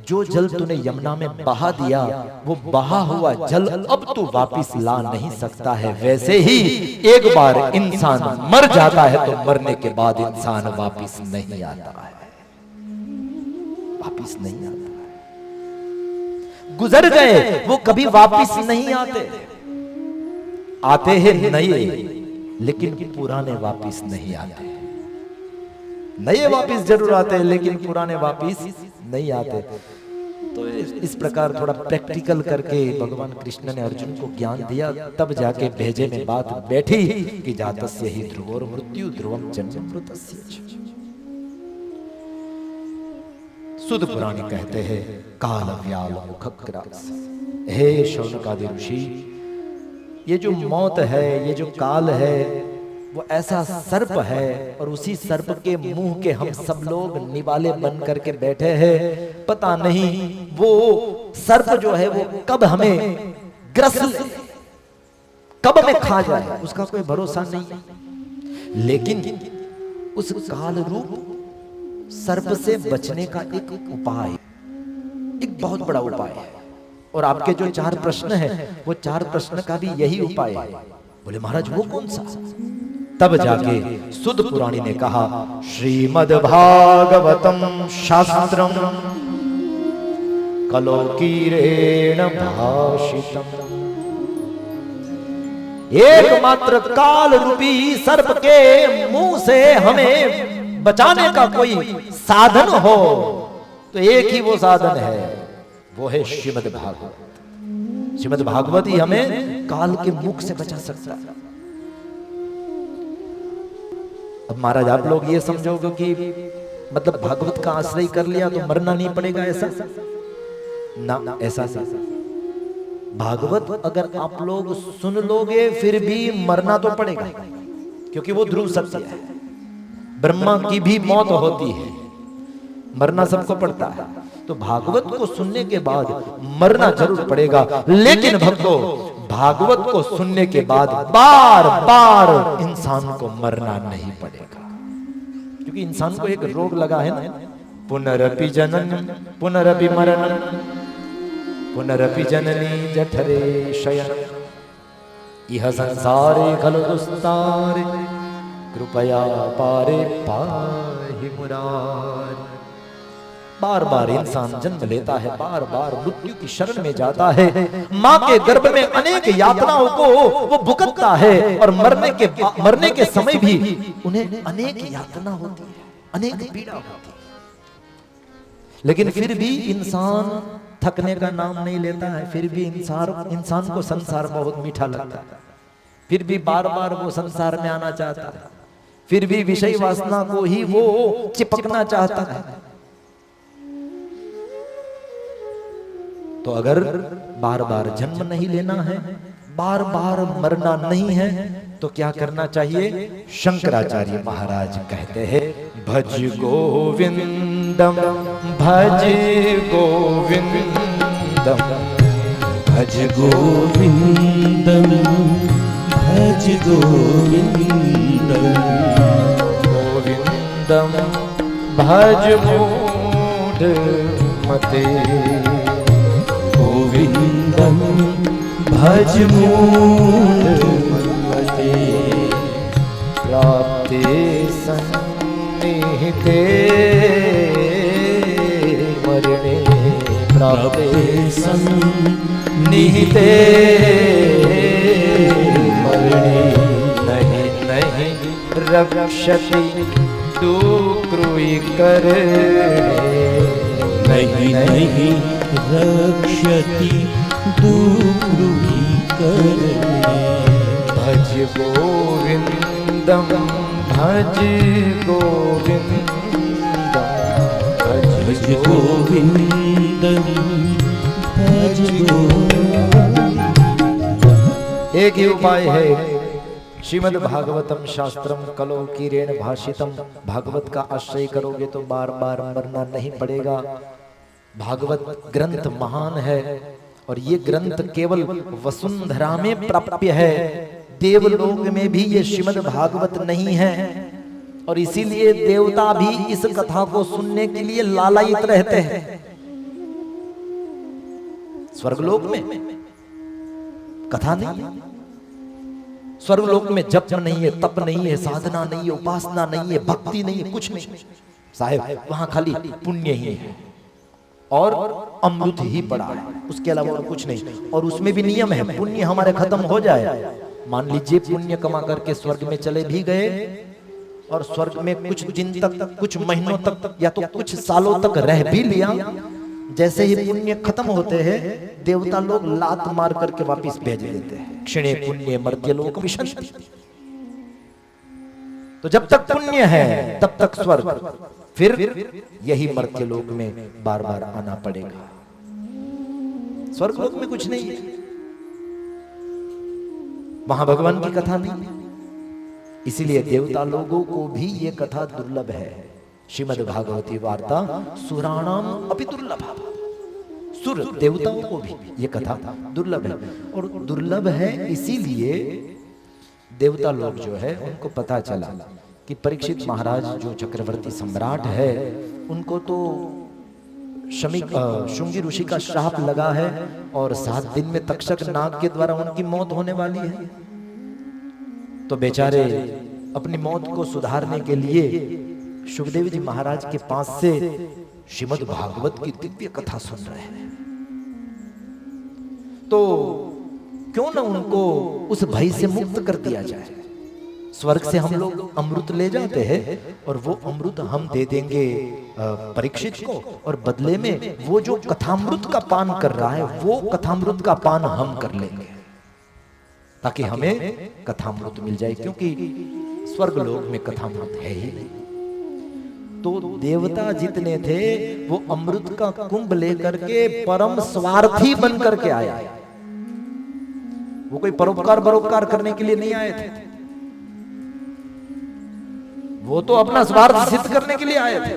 जो जल तूने यमुना में बहा दिया, वो बहा हुआ जल अब तू वापिस ला नहीं सकता है, वैसे ही एक बार इंसान मर जाता है तो मरने के बाद इंसान वापिस नहीं आता है, वापिस नहीं आता है। गुजर गए वो कभी वापिस नहीं आते, आते हैं नए, लेकिन पुराने वापिस नहीं आते। नए वापिस जरूर आते हैं, लेकिन पुराने वापिस नहीं आते। तो इस प्रकार थोड़ा प्रैक्टिकल करके भगवान कृष्ण ने अर्जुन को ज्ञान दिया, तब जाके भेजे में बात बैठी कि जातस्य ही ध्रुवोर मृत्यु ध्रुवम जन्ममृतस्य च। सुद पुराणी कहते हैं, काल व्याल मुखग्रास। हे शौनकादि ऋषि, ये जो मौत है, ये जो काल है, वो ऐसा सर्प है, और उसी सर्प के मुंह के हम सब लोग निवाले बन करके बैठे हैं। पता नहीं वो सर्प जो है वो कब हमें ग्रस ले, कब हमें खा जाए, उसका कोई भरोसा नहीं। लेकिन उस काल रूप सर्प से बचने का एक उपाय, एक बहुत बड़ा उपाय है। और आपके जो 4 प्रश्न हैं, वो 4 प्रश्न का भी यही उपाय है। बोले, महाराज वो कौन सा? तब जाके सुद पुराणी ने कहा, श्रीमद् भागवतम शास्त्रम कलोकीरेण भाषितम। एकमात्र काल रूपी सर्प के मुंह से हमें बचाने का कोई साधन हो, तो एक ही वो साधन है, वो है श्रीमद् भागवत। श्रीमद् भागवत ही हमें काल के मुख से बचा सकता है। अब महाराज आप लोग ये समझोगे कि मतलब भागवत का आश्रय कर लिया तो मरना नहीं पड़ेगा, ऐसा ना, ऐसा नहीं। भागवत अगर आप लोग सुन लोगे फिर भी मरना तो पड़ेगा, क्योंकि वो ध्रुव सत्य है। ब्रह्मा की भी मौत होती है, मरना सबको पड़ता है। तो भागवत को सुनने के बाद मरना जरूर पड़ेगा, लेकिन भक्तों भागवत को सुनने के बाद बार बार इंसान को मरना नहीं पड़ेगा, क्योंकि इंसान को एक रोग लगा है ना, पुनरपि जनन पुनरपि मरणम पुनरपि जननी जठरे शयन इह संसारे खलु दुस्तारे कृपया पारे पाहि मुरारे। बार बार इंसान जन्म लेता है, बार बार मृत्यु की शरण में जाता है, माँ के गर्भ में अनेक यातनाओं को वो भुगतता है, और मरने के समय भी उन्हें अनेक यातना होती है, अनेक पीड़ा होती है। लेकिन फिर भी इंसान थकने का नाम नहीं लेता है, फिर भी इंसान को संसार बहुत मीठा लगता है, फिर भी बार बार वो संसार में आना चाहता है, फिर भी विषय वासना को ही वो चिपकना चाहता है। तो अगर बार बार जन्म नहीं लेना है, बार बार मरना नहीं है, तो क्या करना चाहिए? शंकराचार्य महाराज कहते हैं, भज गोविंदम भज गोविंदम भज गोविंदम भज गोविंदम गोविंदम भज मूढ़ मते गोविंदम भज मूढ़ मते प्राप्ते सन्निहिते मरणे प्राप्ते सन्निहिते मरणे नहीं नहीं रक्षति दुक्रुई करणे नहीं नहीं रक्षति दुक्रुई करणे भज गोविंदम भज गोविंदम भज गोविंदम भज गोविंदम। एक ही उपाय है, श्रीमद् भागवतम शास्त्रम कलो कीरेण भाषितम। भागवत का आश्रय करोगे तो बार बार मरना नहीं पड़ेगा। भागवत ग्रंथ महान है, और ये ग्रंथ केवल वसुंधरा में प्राप्य है, देवलोक में भी ये श्रीमद् भागवत नहीं है, और इसीलिए देवता भी इस कथा को सुनने के लिए लालायित रहते हैं। स्वर्गलोक में कथा नहीं है, स्वर्गलोक में जप नहीं है, तप नहीं है, साधना नहीं है, उपासना नहीं है, भक्ति नहीं है, कुछ नहीं साहेब, वहां खाली पुण्य ही है और अमृत ही पड़ा है, उसके अलावा और कुछ नहीं। और उसमें भी नियम है, पुण्य हमारे खत्म हो जाए, मान लीजिए पुण्य कमा करके स्वर्ग में चले भी गए, और स्वर्ग में कुछ दिन तक, कुछ महीनों तक, या तो कुछ सालों तक रह भी लिया, जैसे ही पुण्य खत्म होते हैं देवता लोग लात मार करके वापस भेज देते हैं, क्षणे पुण्य मर्त्य लोक विशंति। तो जब तक पुण्य है तब तक स्वर्ग, फिर यही मर्त्य लोक में बार बार आना पड़ेगा। स्वर्ग लोक में कुछ नहीं है, वहां भगवान की कथा नहीं है, इसीलिए देवता लोगों को भी ये कथा दुर्लभ है। श्रीमद् भागवती वार्ता सुराणाम अपि दुर्लभा, सुर देवताओं को भी ये कथा दुर्लभ है, और दुर्लभ है इसीलिए देवता लोग जो है उनको पता चला कि परीक्षित महाराज जो चक्रवर्ती सम्राट है, उनको तो शुंगी ऋषि का श्राप लगा है, और 7 दिन में तक्षक नाग के द्वारा उनकी मौत होने वाली है। तो बेचारे अपनी मौत को सुधारने के लिए सुखदेव जी महाराज के पास से श्रीमद् भागवत की दिव्य कथा सुन रहे हैं। तो क्यों न उनको उस भय से मुक्त कर दिया जाए। स्वर्ग से हम लोग अमृत ले जाते हैं और वो अमृत हम दे देंगे परीक्षित को, और बदले में वो जो कथामृत का पान कर रहा है वो कथामृत का पान हम कर लेंगे, ताकि हमें कथामृत मिल जाए, क्योंकि स्वर्ग लोक में कथामृत है ही नहीं। तो देवता जितने थे वो अमृत का कुंभ लेकर के परम स्वार्थी बन करके आया। वो कोई परोपकार बरोपकार करने के लिए नहीं आए थे, वो तो अपना स्वार्थ सिद्ध करने के लिए आए थे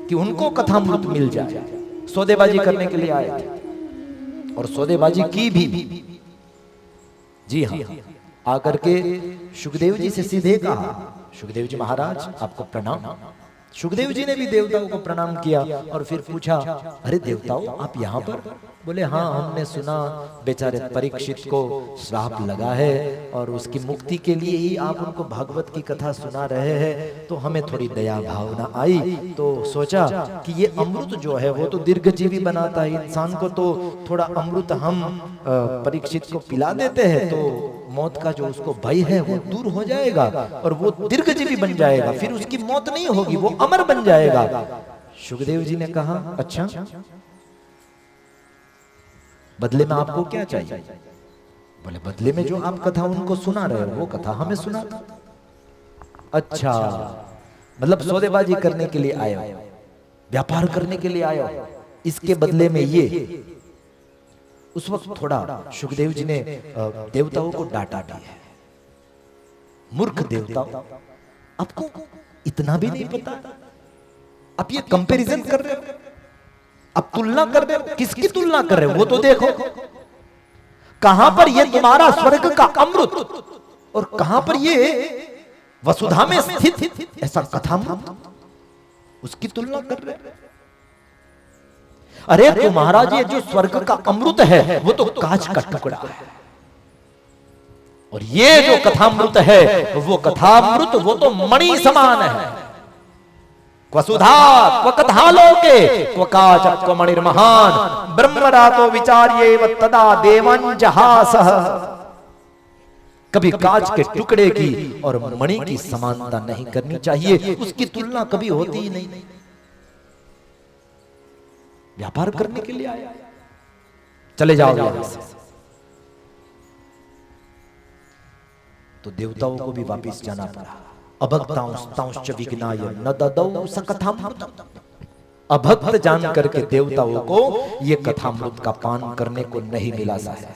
कि उनको कथामृत मिल जाए। सौदेबाजी करने के लिए आए थे और सौदेबाजी की भी। जी हाँ, आकर के सुखदेव जी से सीधे कहा, सुखदेव जी महाराज आपको प्रणाम। सुखदेव जी ने भी देवताओं को प्रणाम किया और फिर पूछा, अरे देवताओं आप यहाँ पर? बोले हाँ, हमने सुना बेचारे परीक्षित को श्राप लगा है और उसकी मुक्ति के लिए ही आप उनको भागवत की कथा सुना रहे हैं, तो हमें थोड़ी दया भावना आई, तो सोचा कि ये अमृत जो है वो तो दीर्घजीवी बनाता है इंसान को, तो थोड़ा अमृत हम परीक्षित को पिला देते हैं तो मौत का जो उसको भय है वो दूर हो जाएगा और वो दीर्घजीवी बन जाएगा, फिर उसकी मौत नहीं होगी, वो अमर बन जाएगा। सुखदेव जी ने कहा, अच्छा बदले में आपको क्या चाहिए? बोले बदले में जो आप कथा उनको सुना रहे हो वो कथा हमें सुना। अच्छा, मतलब सौदेबाजी करने के लिए आए हो, व्यापार करने के लिए आए हो, इसके बदले में ये। उस वक्त थोड़ा सुखदेव जी ने देवताओं को डांटा भी है, मूर्ख देवताओं, आपको इतना भी नहीं पता, आप ये कंपैरिजन कर रहे हो, आप तुलना कर रहे हो, किसकी तुलना कर रहे हो वो तो देखो। कहां पर ये तुम्हारा स्वर्ग का अमृत और कहां पर ये वसुधा में स्थित ऐसा कथामृत, उसकी तुलना कर रहे हो। अरे तो महाराज ये जो स्वर्ग का अमृत है वो तो कांच का टुकड़ा है, और ये जो कथामृत है वो कथामृत वो तो मणि समान है। क्वसुधा क्व कथालोके क्व काच क्व मणिर्महान ब्रह्मरातो विचार्ये तदा देवं जहासः। कभी कांच के टुकड़े की और मणि की समानता नहीं करनी चाहिए, उसकी तुलना कभी होती ही नहीं। व्यापार करने के लिए आया, चले जाओ यहां से। तो देवताओं को भी वापस जाना पड़ा। अभक्तांश्च विघ्नाय न ददौ स कथामृतम्। अभक्त जान करके देवताओं को ये कथामृत का पान करने को नहीं मिला है।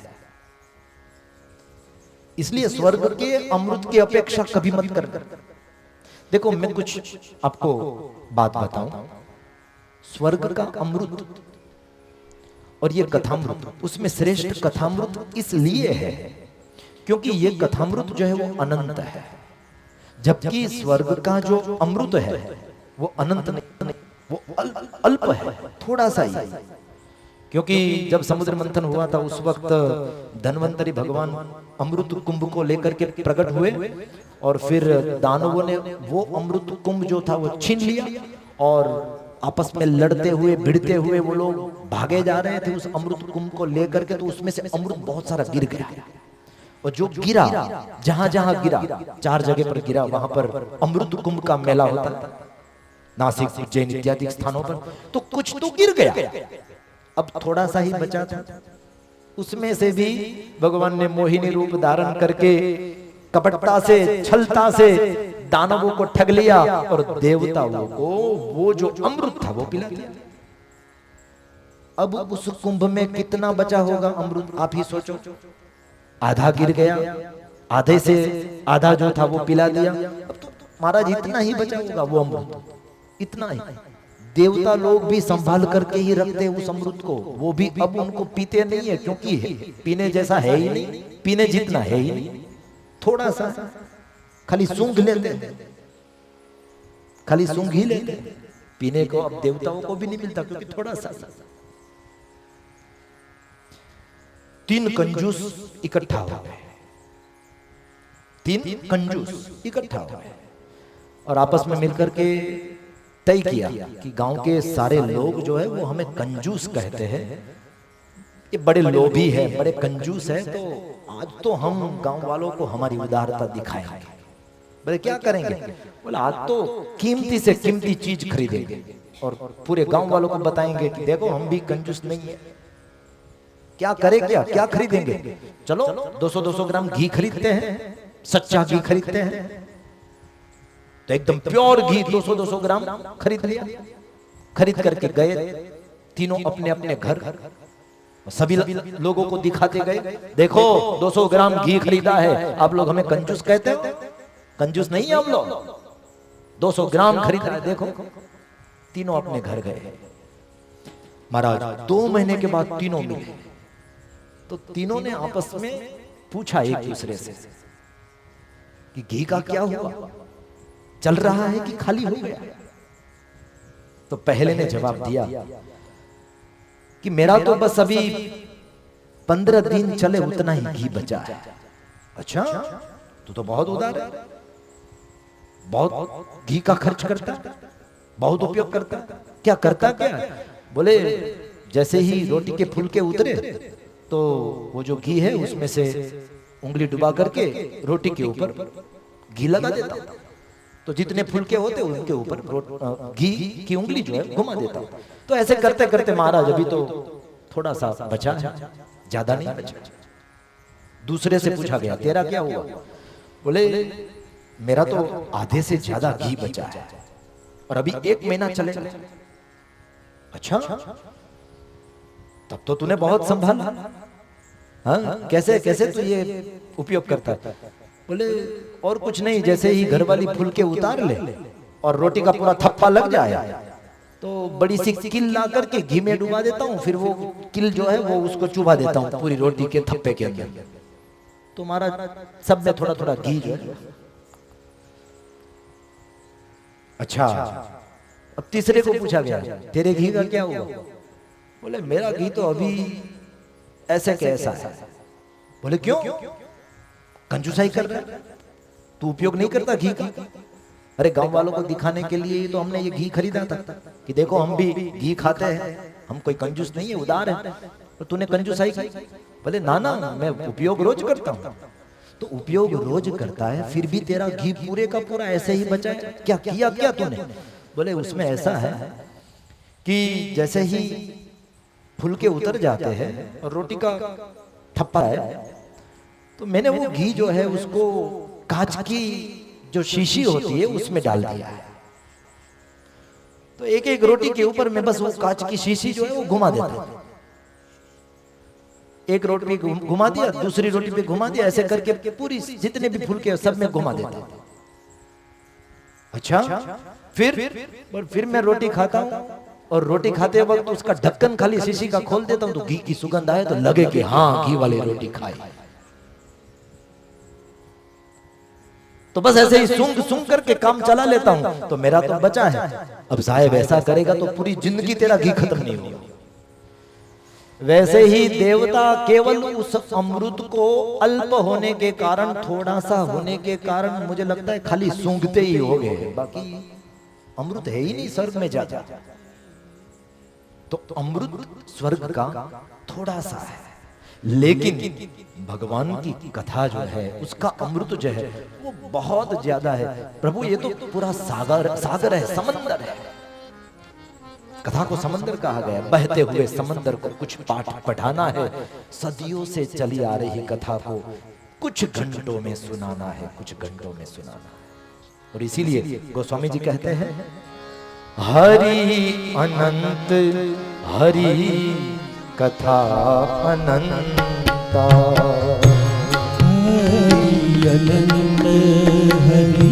इसलिए स्वर्ग के अमृत की अपेक्षा कभी मत कर। देखो मैं कुछ आपको बात बताऊं, स्वर्ग का अमृत और ये कथामृत, उसमें श्रेष्ठ कथामृत इसलिए है क्योंकि ये कथामृत जो है वो अनंत है, जबकि स्वर्ग का जो अमृत है वो अनंत नहीं, वो अल्प है, थोड़ा सा ही। क्योंकि जब समुद्र मंथन हुआ था उस वक्त धन्वंतरी भगवान अमृत कुंभ को लेकर के प्रकट हुए और फिर दानवों ने वो अमृत कुंभ जो था वो छीन लिया और आपस में लड़ते हुए भिड़ते हुए वो लोग भागे जा रहे थे उस अमृत कुंभ को लेकर के। तो उसमें से अमृत बहुत सारा गिर गया, और जो गिरा, जहां जहां गिरा, 4 जगह पर गिरा, वहां पर अमृत कुंभ का मेला होता है, नासिक उज्जैन इत्यादि स्थानों पर। तो कुछ तो गिर गया, अब थोड़ा सा ही बचा था। उसमें से भी भगवान ने मोहिनी रूप धारण करके कपटता से, छलता से दानवों को ठग लिया और देवताओं को वो जो अमृत था वो पिला दिया। अब उस कुंभ में कितना बचा होगा अमृत, आप ही सोचो। आधा गिर गया, आधे से आधा जो था वो पिला दिया। अब तो महाराज इतना ही बचा होगा वो अमृत, इतना ही। देवता लोग भी संभाल करके ही रखते उस अमृत को, वो भी अब उनको पीते नहीं है, क्योंकि पीने जैसा है ही नहीं, पीने जितना है ही नहीं। थोड़ा सा खाली सूंघ लेते हैं, खाली सूंघ ही लेते हैं, पीने को अब देवताओं को भी नहीं मिलता, क्योंकि थोड़ा सा। 3 कंजूस इकट्ठा हो गए, 3 कंजूस इकट्ठा हो गए और आपस में मिलकर के तय किया कि गांव के सारे लोग जो है वो हमें कंजूस कहते हैं, ये बड़े लोभी है, बड़े कंजूस है, तो आज तो हम गांव वालों को हमारी उदारता दिखाएंगे। बोले क्या करेंगे? बोले आज तो कीमती से कीमती चीज खरीदेंगे और पूरे गांव वालों को बताएंगे कि देखो हम भी कंजूस नहीं है। क्या करें, क्या खरीदेंगे? चलो 200-200 ग्राम घी खरीदते हैं, सच्चा घी खरीदते हैं। तो एकदम प्योर घी 200-200 ग्राम खरीद लिया। खरीद करके गए तीनों अपने अपने घर, सभी लोगों को दिखाते गए, देखो 200 ग्राम घी खरीदा है। आप लोग हमें कंजूस कहते हो, कंजूस नहीं है हम लोग। 200 ग्राम खरीदा है, देखो। तीनों अपने घर गए। महाराज 2 महीने के बाद तीनों मिले, तो तीनों ने आपस में पूछा एक दूसरे से कि घी का क्या हुआ, चल रहा है कि खाली हो गया? तो पहले ने जवाब दिया कि मेरा तो बस अभी 15 दिन चले उतना ही घी बचा है। अच्छा, तू तो बहुत उदार है, बहुत घी का खर्च करता है, बहुत उपयोग करता है। क्या करता क्या? बोले जैसे ही रोटी के फुलके उतरे तो वो जो घी है उसमें से उंगली डुबा करके रोटी के ऊपर घी लगा देता हूं। तो जितने फुलके होते उनके ऊपर घी की उंगली जो है घुमा देता हूं। तो ऐसे करते करते महाराज अभी तो थोड़ा सा बचा है, ज्यादा नहीं बचा। दूसरे से पूछा गया तेरा क्या हुआ? बोले मेरा तो आधे से ज्यादा घी बचा है और अभी 1 महीना चलेगा। अच्छा, तब तो तूने बहुत संभाला। हाँ, कैसे कैसे तू ये उपयोग करता है? बोले और कुछ नहीं, जैसे ही घर वाली फुलके उतार ले और रोटी का पूरा थप्पा लग जाए तो बड़ी सी किल ला करके घी में डुबा देता हूँ, फिर वो किल जो है वो उसको चुभा देता हूँ पूरी रोटी के थप्पे के अंदर। तो महाराज सब में थोड़ा थोड़ा घी जो है। अच्छा, अब तीसरे को पूछा गया तेरे घी का क्या हुआ? बोले मेरा घी तो अभी ऐसे कैसा है। बोले क्यों? कंजूसाई कर रहा है तू, उपयोग नहीं करता घी का? अरे गांव वालों को दिखाने के लिए तो हमने ये घी खरीदा था कि देखो हम भी घी खाते हैं, हम कोई कंजूस नहीं है, उदार है। तो तूने कंजूसाई की? बोले ना ना, मैं उपयोग रोज करता हूँ। तो उपयोग रोज करता है फिर भी तेरा घी पूरे का पूरा ऐसे ही बचा है, क्या किया क्या तूने? बोले उसमें ऐसा है कि जैसे ही फुलके उतर जाते हैं और रोटी का थप्पा है तो मैंने वो घी जो है उसको कांच की जो शीशी होती है उसमें डाल दिया है। तो एक एक रोटी के ऊपर मैं बस वो कांच की शीशी जो है वो घुमा देता हूं। एक रोटी पे घुमा दिया, दूसरी रोटी पे घुमा दिया, ऐसे करके पूरी जितने भी फुलके सब में घुमा देता हूं। अच्छा, फिर मैं रोटी खाता हूं और रोटी खाते वक्त उसका ढक्कन खाली शीशी का खोल देता हूं तो घी की सुगंध आए तो लगे कि हाँ घी वाली रोटी खाई। तो बस ऐसे ही सूंघ करके काम चला लेता हूं तो मेरा तो बचा है। अब साहेब ऐसा करेगा तो पूरी जिंदगी तेरा घी खत्म नहीं होगा। वैसे ही देवता केवल उस अमृत को अल्प होने के कारण, थोड़ा सा होने के कारण मुझे लगता है खाली सूंघते ही हो गए, बाकी अमृत है ही नहीं स्वर्ग में जाता। तो अमृत स्वर्ग का थोड़ा सा है, लेकिन भगवान की कथा जो है उसका अमृत जो है वो बहुत ज्यादा है। प्रभु ये तो पूरा सागर है, समंदर है। कथा को समंदर कहा गया। बहते हुए समंदर को कुछ पाठ पढ़ाना है, सदियों से चली आ रही कथा को कुछ घंटों में सुनाना है, कुछ घंटों में सुनाना है। और इसीलिए गोस्वामी जी कहते हैं हरि अनंत हरि कथा अनंता, हरि अनंत हरि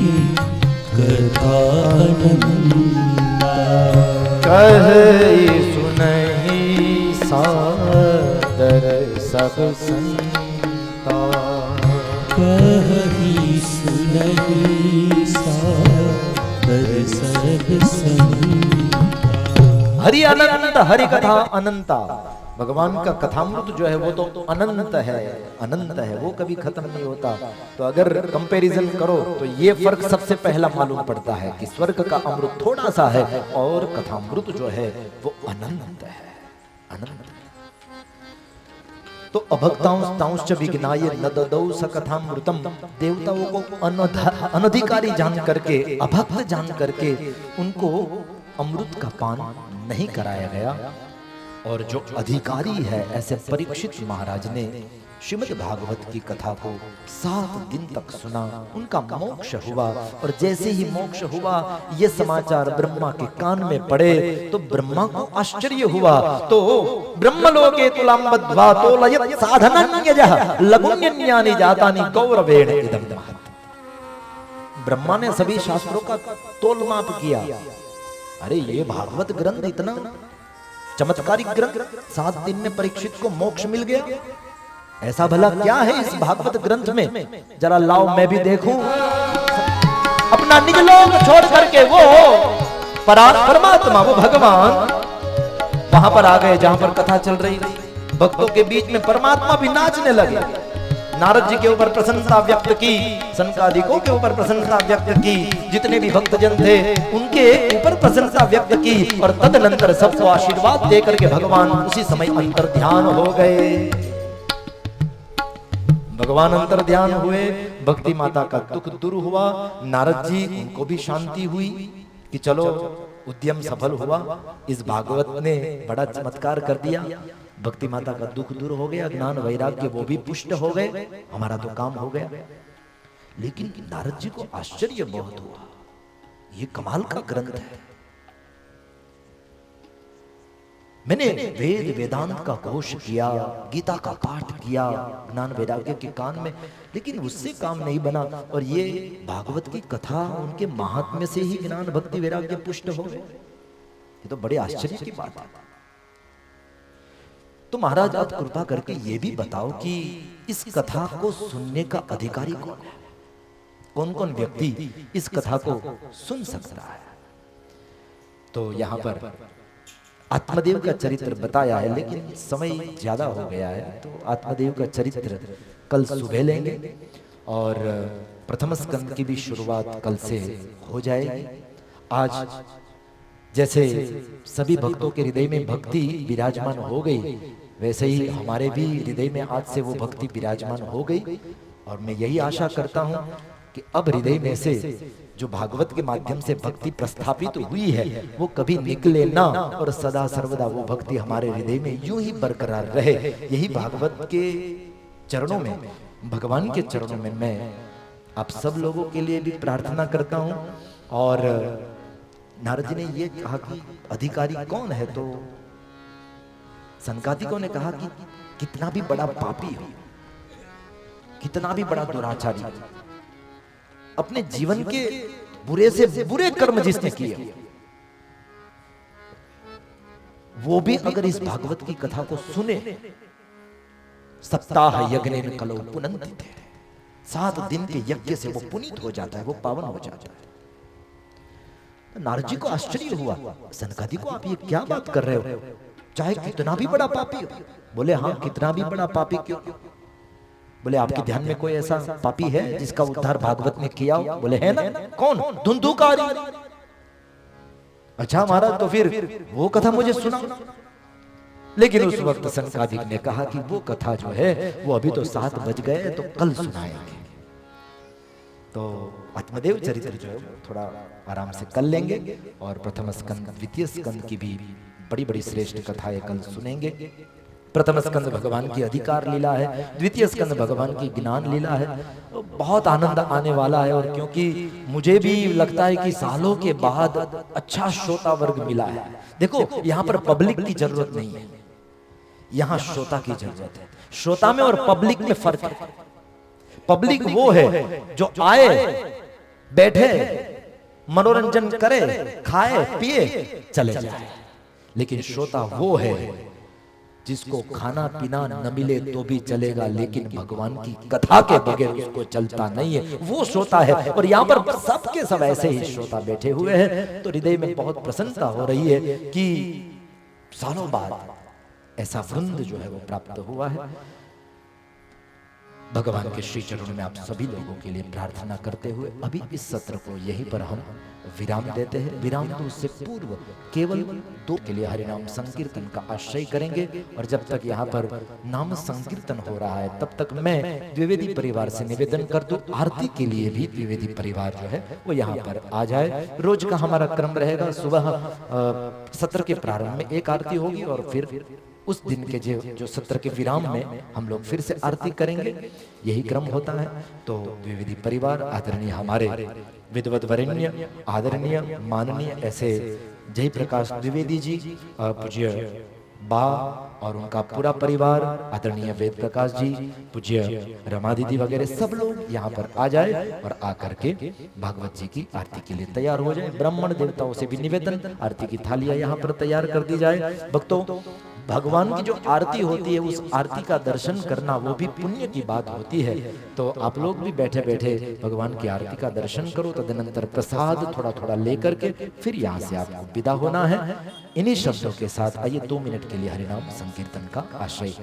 कथा अनंता, कहि सुनहि सादर सब संता, कहि सुनहि सादर सब संता। हरि अनंत हरि कथा अनंता। भगवान का कथामृत जो है वो तो अनंत है, अनंत है, वो कभी खत्म नहीं होता। तो अगर कंपैरिजन करो तो ये फर्क सबसे पहला मालूम पड़ता है कि स्वर्ग का अमृत थोड़ा सा है और कथामृत जो है वो अनंत है, अनंत। तो अभक्तांश विघ्नाय न ददौ सकथामृतम, देवताओं को अनधिकारी जान करके, अभक्त जान करके उनको अमृत का पान नहीं कराया गया। और जो अधिकारी है ऐसे परीक्षित महाराज ने श्रीमद् भागवत की कथा को 7 दिन तक सुना, उनका मोक्ष हुआ। और जैसे ही मोक्ष हुआ ये समाचार ब्रह्मा के कान में पड़े तो ब्रह्मा को आश्चर्य हुआ। तो ब्रह्मलोके तुलाम बद्ध्वा तोलयत् साधनन्यजः लघुन्यन्यानि जातानि गौरवेण इदं महत्। ब्रह्मा ने सभी शास्त्रों का तोल माप किया। अरे ये भागवत ग्रंथ इतना चमत्कारिक ग्रंथ, 7 दिन में परीक्षित को मोक्ष मिल गया। ऐसा भला क्या है इस भागवत ग्रंथ में, जरा लाओ मैं भी देखूं। अपना निज लोक छोड़ करके वो परमात्मा, वो भगवान वहां पर आ गए जहां पर कथा चल रही थी। भक्तों के बीच में परमात्मा भी नाचने लगे। नारद जी के ऊपर प्रशंसा व्यक्त की, सनकादिकों के ऊपर प्रशंसा व्यक्त की, जितने भी भक्तजन थे उनके ऊपर प्रशंसा व्यक्त की। और तदनंतर सबको आशीर्वाद देकर के भगवान उसी समय अंतर ध्यान हो गए। भगवान अंतर ध्यान हुए, भक्ति माता का दुख दूर हुआ। नारद जी, उनको भी शांति हुई कि चलो उद्यम सफल हुआ। इस भागवत ने बड़ा चमत्कार कर दिया, भक्ति माता का दुख दूर हो गया, ज्ञान वैराग्य वो भी पुष्ट हो गए, हमारा तो काम हो गया। लेकिन नारद जी को आश्चर्य बहुत हुआ, ये कमाल का ग्रंथ है। मैंने वेद वेदांत का घोष किया, गीता का पाठ किया ज्ञान वैराग्य के कान में, लेकिन उससे काम नहीं बना। और ये भागवत की कथा, उनके महात्म्य से ही ज्ञान भक्ति वैराग्य पुष्ट हो गए। ये तो बड़े आश्चर्य की बात है। तो महाराज आप कृपा करके ये भी बताओ कि इस कथा को सुनने का अधिकारी कौन है? कौन कौन व्यक्ति इस कथा को सुन सकता है? तो यहां पर आत्मदेव का चरित्र बताया है, लेकिन समय ज्यादा हो गया है, तो आत्मदेव का चरित्र कल सुबह लेंगे। और प्रथम स्कंद की भी शुरुआत कल से हो जाएगी। आज जैसे सभी भक्तों के हृदय में भक्ति विराजमान हो गई, वैसे ही हमारे भी हृदय में आज से वो भक्ति विराजमान हो गई। और मैं यही आशा करता हूं कि अब हृदय में से जो भागवत के माध्यम से भक्ति प्रस्थापित हुई है वो कभी निकले ना, और सदा सर्वदा वो भक्ति हमारे हृदय में यूं ही बरकरार रहे। यही भागवत के चरणों में, भगवान के चरणों में मैं आप सब लोगों के लिए भी प्रार्थना करता हूं। और नारद जी ने ये कहा कि अधिकारी कौन है, तो सनकादिकों ने कहा कि कितना भी बड़ा पापी हो, कितना भी बड़ा दुराचारी, अपने जीवन के बुरे से बुरे कर्म जिसने किए, वो भी अगर इस भागवत की कथा को सुने, सप्ताह यज्ञेन कलौ पुनन्ति थे, 7 दिन के यज्ञ से वो पुनीत हो जाता है, वो पावन हो जाता है। नारद जी को आश्चर्य हुआ, सनकादि को आप ये क्या बात कर रहे हो, चाहे कितना भी बड़ा पापी हो। बोले हाँ, कितना भी बड़ा पापी क्यों? बोले आपके ध्यान में कोई ऐसा पापी है जिसका उद्धार भागवत ने किया हो? बोले है ना। कौन? धुंधुकारी। अच्छा महाराज, तो फिर वो कथा मुझे सुना। लेकिन उस वक्त सनकादिक ने कहा कि वो कथा जो है वो अभी तो 7 बज गए, तो कल सुनाएंगे। तो आत्मदेव चरित्र जो है वो थोड़ा आराम से कर लेंगे, और प्रथम स्कंद द्वितीय स्कंद की भी बड़ी बड़ी श्रेष्ठ कथाएं कल सुनेंगे। प्रथम स्कंद भगवान की अधिकार लीला है, द्वितीय स्कंद भगवान की ज्ञान लीला है। तो बहुत आनंद आने वाला है। और क्योंकि मुझे भी लगता है कि सालों के बाद अच्छा श्रोता वर्ग मिला है। देखो, यहाँ पर पब्लिक की जरूरत नहीं है, यहाँ श्रोता की जरूरत है। श्रोता में और पब्लिक में फर्क है। पब्लिक वो है जो आए, बैठे, मनोरंजन करे, खाए पिए, चले जाए। लेकिन श्रोता वो है जिसको खाना पीना न मिले तो भी चलेगा, लेकिन भगवान की कथा के बगैर उसको चलता नहीं है, वो श्रोता है। और यहाँ पर सबके सब ऐसे ही श्रोता बैठे हुए हैं। तो हृदय में बहुत प्रसन्नता हो रही है कि सालों बाद ऐसा वृंद जो है वो प्राप्त हुआ है। भगवान के श्री चरणों में आप सभी लोगों के लिए प्रार्थना करते हुए अभी इस सत्र को यहीं पर हम विराम देते हैं। विराम तो उससे पूर्व केवल 2 के लिए हरिनाम संकीर्तन का आश्रय करेंगे, और जब तक यहाँ पर नाम संकीर्तन हो रहा है तब तक मैं द्विवेदी परिवार से निवेदन कर दूं, आरती के लिए भी द्विवेदी परिवार जो है वो यहाँ पर आ जाए। रोज का हमारा क्रम रहेगा, सुबह सत्र के प्रारंभ में एक आरती होगी और फिर उस दिन के जो सत्र के विराम में हम लोग फिर से आरती करेंगे, यही क्रम होता है। तो द्विवेदी परिवार आदरणीय हमारे विद्वत वरेण्य आदरणीय माननीय ऐसे जय प्रकाश द्विवेदी जी, पूज्य बा और उनका पूरा परिवार, आदरणीय वेद प्रकाश जी, पूज्य रमा दीदी वगैरह सब लोग यहाँ पर आ जाए और आकर के भागवत जी की आरती के लिए तैयार हो जाए। ब्राह्मण देवताओं से भी निवेदन, आरती की थालियां यहाँ पर तैयार कर दी जाए। भक्तों, भगवान की जो आरती होती है उस आरती का दर्शन करना वो भी पुण्य की बात होती है। तो आप लोग भी बैठे बैठे भगवान की आरती का दर्शन करो, तदनंतर प्रसाद थोड़ा थोड़ा लेकर के फिर यहाँ से आपको विदा होना है। इन्हीं शब्दों के साथ आइए 2 मिनट के लिए हरिनाम संकीर्तन का आश्रय।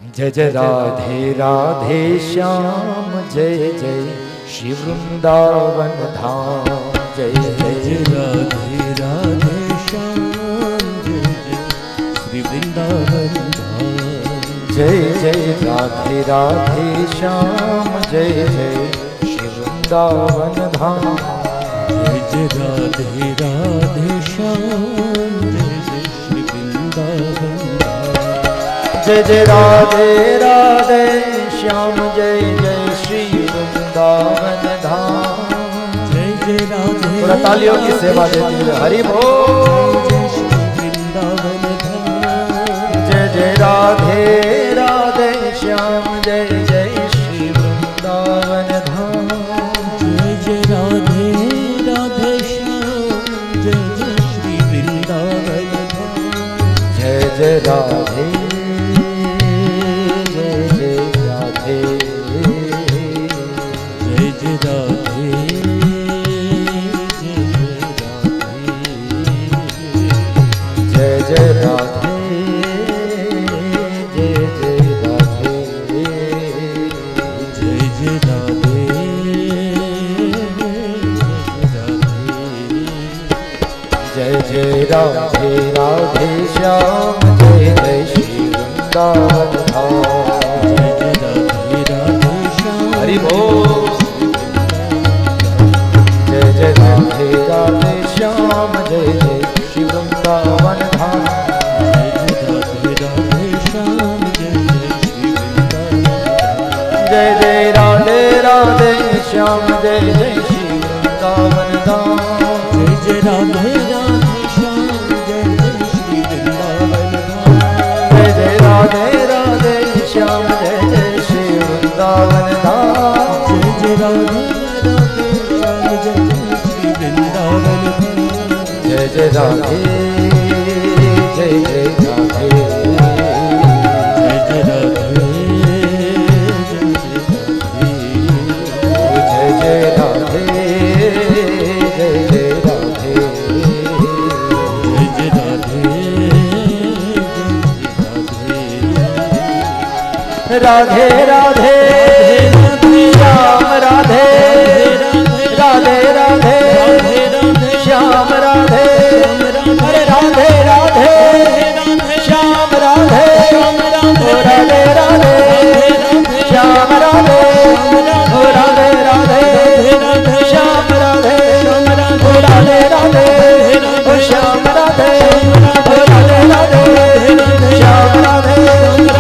जय जय राधे राधे श्याम, जय जय श्री वृंदावन धाम, जय जय राधे राधे श्याम, श्री वृंदावन धाम। जय जय राधे राधे श्याम, जय जय श्री वृंदावन धाम। जय जय राधे राधे श्याम, जय जय श्री वृंदावन धाम। जय जय राधे राधे श्याम, जय जय श्री वृंदावन धाम। जय जय राधे, थोड़ा तालियों की सेवा देती हुए हरि बोल। जय श्री वृंदावन धाम। जय जय राधे राधे श्याम, जय जय श्री वृंदावन धाम। जय जय राधे राधे श्याम, जय जय श्री वृंदावन धाम। जय जय राधे, जय जय राधे, जय जय राधे, जय जय राधे, जय जय राधे, जय जय राधे, जय जय राधे, जय जय राधे राधे श्याम, जय जय श्री वृंदावन धाम। जय जय राधे राधे श्याम, हरि बोल। जय जय राधे राधे श्याम, जय जय श्री वृंदावन धाम। जय जय राधे राधे श्याम, जय जय श्री वृंदावन धाम। जय जय राधे राधे श्याम, जय जय श्री वृंदावन धाम। जय जय राधे राधे श्याम, जय जय श्री वृंदावन धाम। जय जय राधे राधे श्याम, जय जय श्री वृंदावन धाम। जय जय राधे राधे श्याम, जय जय श्री वृंदावन धाम। जय जय राधे, जय जय राधे, जय जय राधे, जय जय राधे, जय जय राधे, जय जय राधे, जय जय राधे, राधे राधे श्याम, राधे राधे राधे श्याम, राधे अरे राधे राधे श्याम, राधे राधे राधे श्याम, राधे राधे राधे श्याम, राधे राधे राधे श्याम, राधे राधे राधे श्याम, राधे राधे राधे श्याम, राधे राधे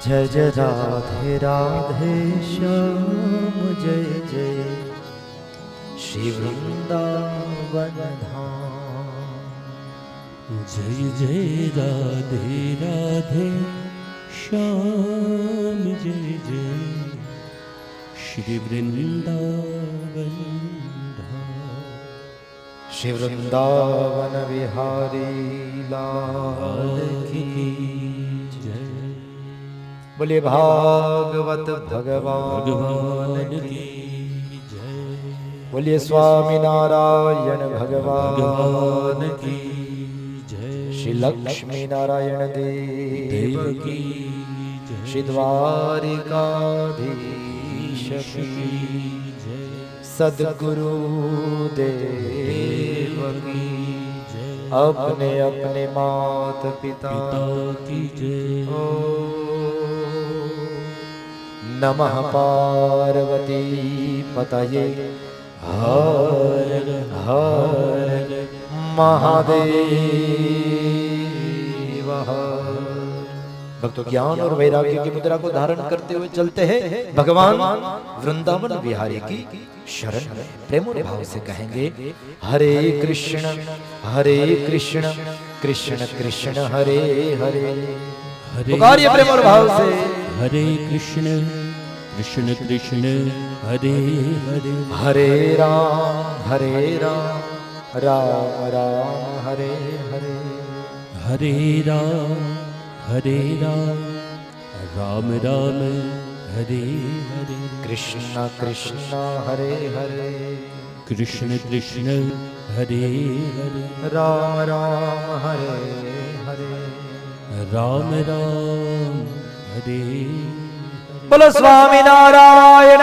जय जय राधे राधे श्याम, जय जय श्री वृंदावन धाम। जय जय राधे राधे श्याम जय जय श्री वृंदावन श्री वृंदावन विहारी लाल की जय। बोलिए भागवत भगवान भगवान की जय। बोलिए स्वामी नारायण भगवान की जय। श्री लक्ष्मी नारायण देव की जय। श्री द्वारिकाधीश की जय। सद्गुरु देव की जय। अपने अपने मात पिता की जय। नमः पार्वती पतये हर हर महादेव हर। भक्तों ज्ञान और वैराग्य की मुद्रा को धारण करते हुए चलते हैं भगवान वृंदावन विहारी की शरण में। प्रेम और भाव से कहेंगे हरे कृष्ण कृष्ण कृष्ण हरे हरे। पुकारिए प्रेम और भाव से हरे कृष्ण कृष्ण कृष्ण हरे हरे। हरे राम राम राम हरे हरे। हरे राम राम राम हरे हरे। कृष्ण कृष्ण हरे हरे। कृष्ण कृष्ण हरे हरे। राम राम हरे हरे। राम राम हरे। बोलो स्वामी नारायण